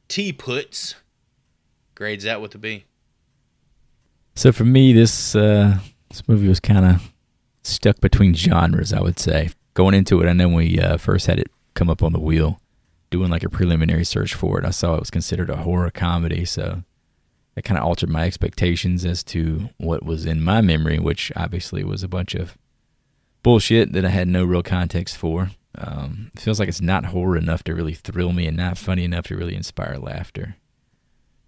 T-Puts grades out with a B. So for me, this movie was kind of stuck between genres, I would say. Going into it, I know when we first had it come up on the wheel, doing like a preliminary search for it, I saw it was considered a horror comedy, so that kind of altered my expectations as to what was in my memory, which obviously was a bunch of bullshit that I had no real context for. It feels like it's not horror enough to really thrill me and not funny enough to really inspire laughter.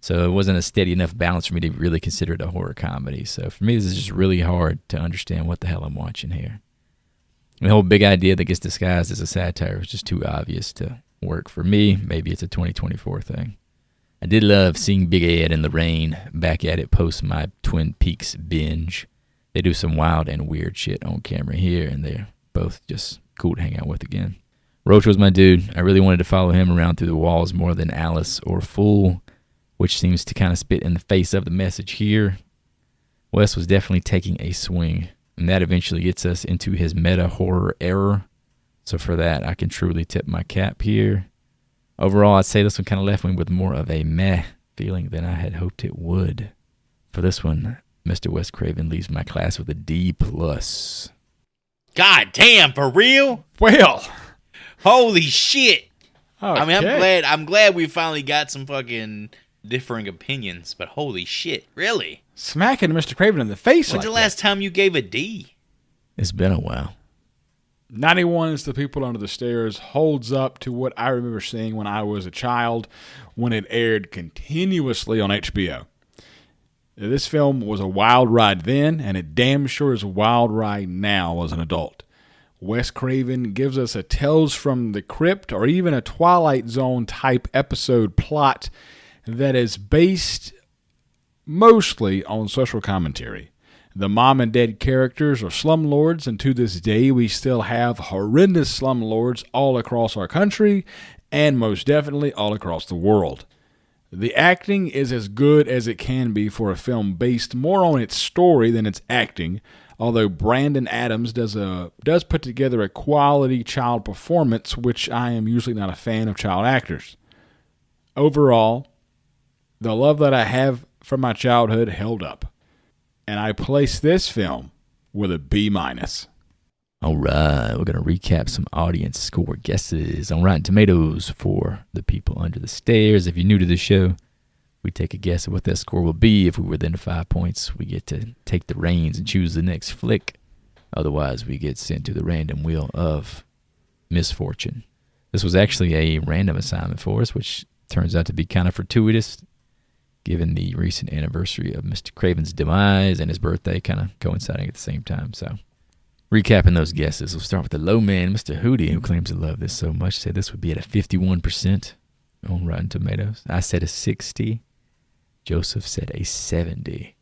So it wasn't a steady enough balance for me to really consider it a horror comedy. So for me, this is just really hard to understand what the hell I'm watching here. The whole big idea that gets disguised as a satire is just too obvious to work for me. Maybe it's a 2024 thing. I did love seeing Big Ed and Lorraine back at it post my Twin Peaks binge. They do some wild and weird shit on camera here, and they're both just cool to hang out with again. Roach was my dude. I really wanted to follow him around through the walls more than Alice or Fool, which seems to kind of spit in the face of the message here. Wes was definitely taking a swing, and that eventually gets us into his meta-horror era. So for that, I can truly tip my cap here. Overall, I'd say this one kind of left me with more of a meh feeling than I had hoped it would. For this one, Mr. Wes Craven leaves my class with a D+. God damn, for real? Well, Holy shit. okay. I mean, I'm glad we finally got some fucking differing opinions, but holy shit, really? Smacking Mr. Craven in the face. When's like the last time you gave a D? It's been a while. 91 is The People Under the Stairs holds up to what I remember seeing when I was a child when it aired continuously on HBO. This film was a wild ride then, and it damn sure is a wild ride now as an adult. Wes Craven gives us a Tales from the Crypt or even a Twilight Zone type episode plot that is based mostly on social commentary. The mom and dad characters are slumlords, and to this day we still have horrendous slumlords all across our country and most definitely all across the world. The acting is as good as it can be for a film based more on its story than its acting, although Brandon Adams does put together a quality child performance, which I am usually not a fan of child actors. Overall, the love that I have from my childhood held up, and I place this film with a B-. All right, we're going to recap some audience score guesses on Rotten Tomatoes for The People Under the Stairs. If you're new to the show, we take a guess at what that score will be. If we're within 5 points, we get to take the reins and choose the next flick. Otherwise, we get sent to the random wheel of misfortune. This was actually a random assignment for us, which turns out to be kind of fortuitous, given the recent anniversary of Mr. Craven's demise and his birthday kind of coinciding at the same time. So, recapping those guesses, we'll start with the low man, Mr. Hootie, who claims to love this so much, said this would be at a 51% on Rotten Tomatoes. I said a 60. Joseph said a 70.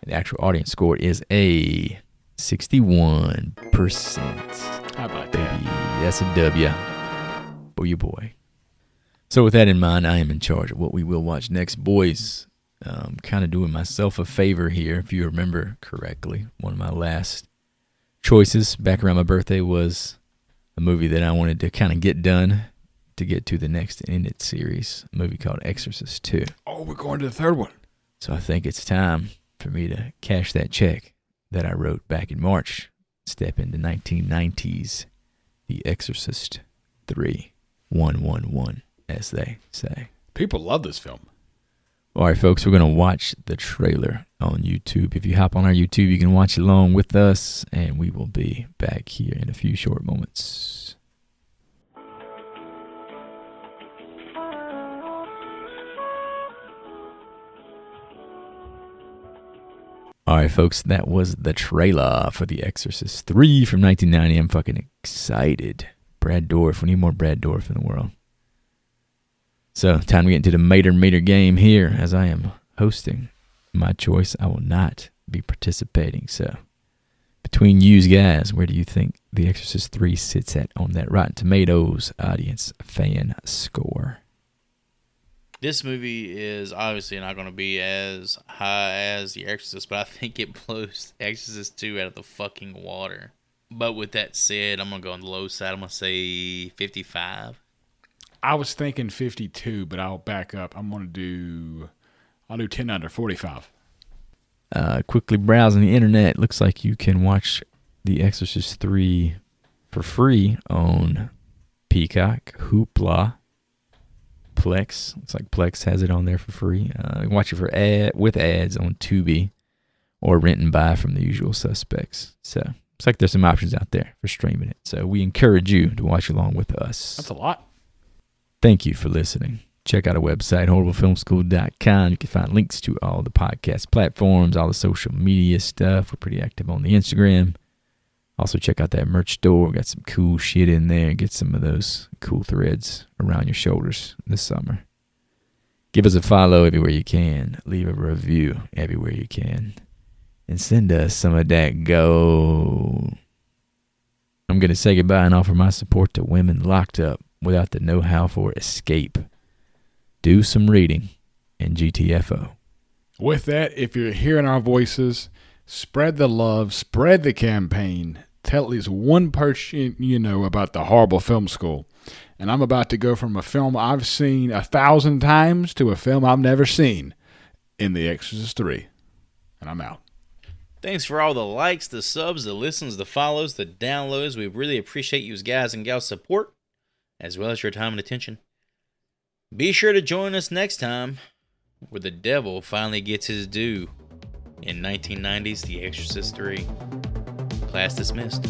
And the actual audience score is a 61%. How about Baby, that? that's a W. Oh, you boy. So with that in mind, I am in charge of what we will watch next. Boys, kind of doing myself a favor here. If you remember correctly, one of my last choices back around my birthday was a movie that I wanted to kind of get done to get to the next in its series, a movie called Exorcist 2. Oh, we're going to the third one. So I think it's time for me to cash that check that I wrote back in March. Step into 1990s, The Exorcist 3, 111, as they say. People love this film. All right, folks, we're going to watch the trailer on YouTube. If you hop on our YouTube, you can watch along with us, and we will be back here in a few short moments. All right, folks, that was the trailer for The Exorcist 3 from 1990. I'm fucking excited. Brad Dourif. We need more Brad Dourif in the world. So, time to get into the Mater game here. As I am hosting my choice, I will not be participating. So, between yous guys, where do you think The Exorcist 3 sits at on that Rotten Tomatoes audience fan score? This movie is obviously not going to be as high as The Exorcist, but I think it blows Exorcist 2 out of the fucking water. But with that said, I'm going to go on the low side. I'm going to say 55. I was thinking 52, but I'll back up. I'll do 10 under 45. Quickly browsing the internet, looks like you can watch The Exorcist 3 for free on Peacock, Hoopla, Plex. Looks like Plex has it on there for free. You can watch it with ads on Tubi or rent and buy from the usual suspects. So looks like there's some options out there for streaming it. So we encourage you to watch along with us. That's a lot. Thank you for listening. Check out our website, horriblefilmschool.com. You can find links to all the podcast platforms, all the social media stuff. We're pretty active on the Instagram. Also, check out that merch store. We got some cool shit in there. Get some of those cool threads around your shoulders this summer. Give us a follow everywhere you can. Leave a review everywhere you can. And send us some of that gold. I'm going to say goodbye and offer my support to women locked up without the know-how for escape. Do some reading and GTFO. With that, if you're hearing our voices, spread the love, spread the campaign. Tell at least one person you know about the Horrible Film School. And I'm about to go from a film I've seen 1,000 times to a film I've never seen in The Exorcist 3. and I'm out. Thanks for all the likes, the subs, the listens, the follows, the downloads. We really appreciate you guys and gals' support, as well as your time and attention. Be sure to join us next time, where the devil finally gets his due in 1990's The Exorcist 3. Class dismissed.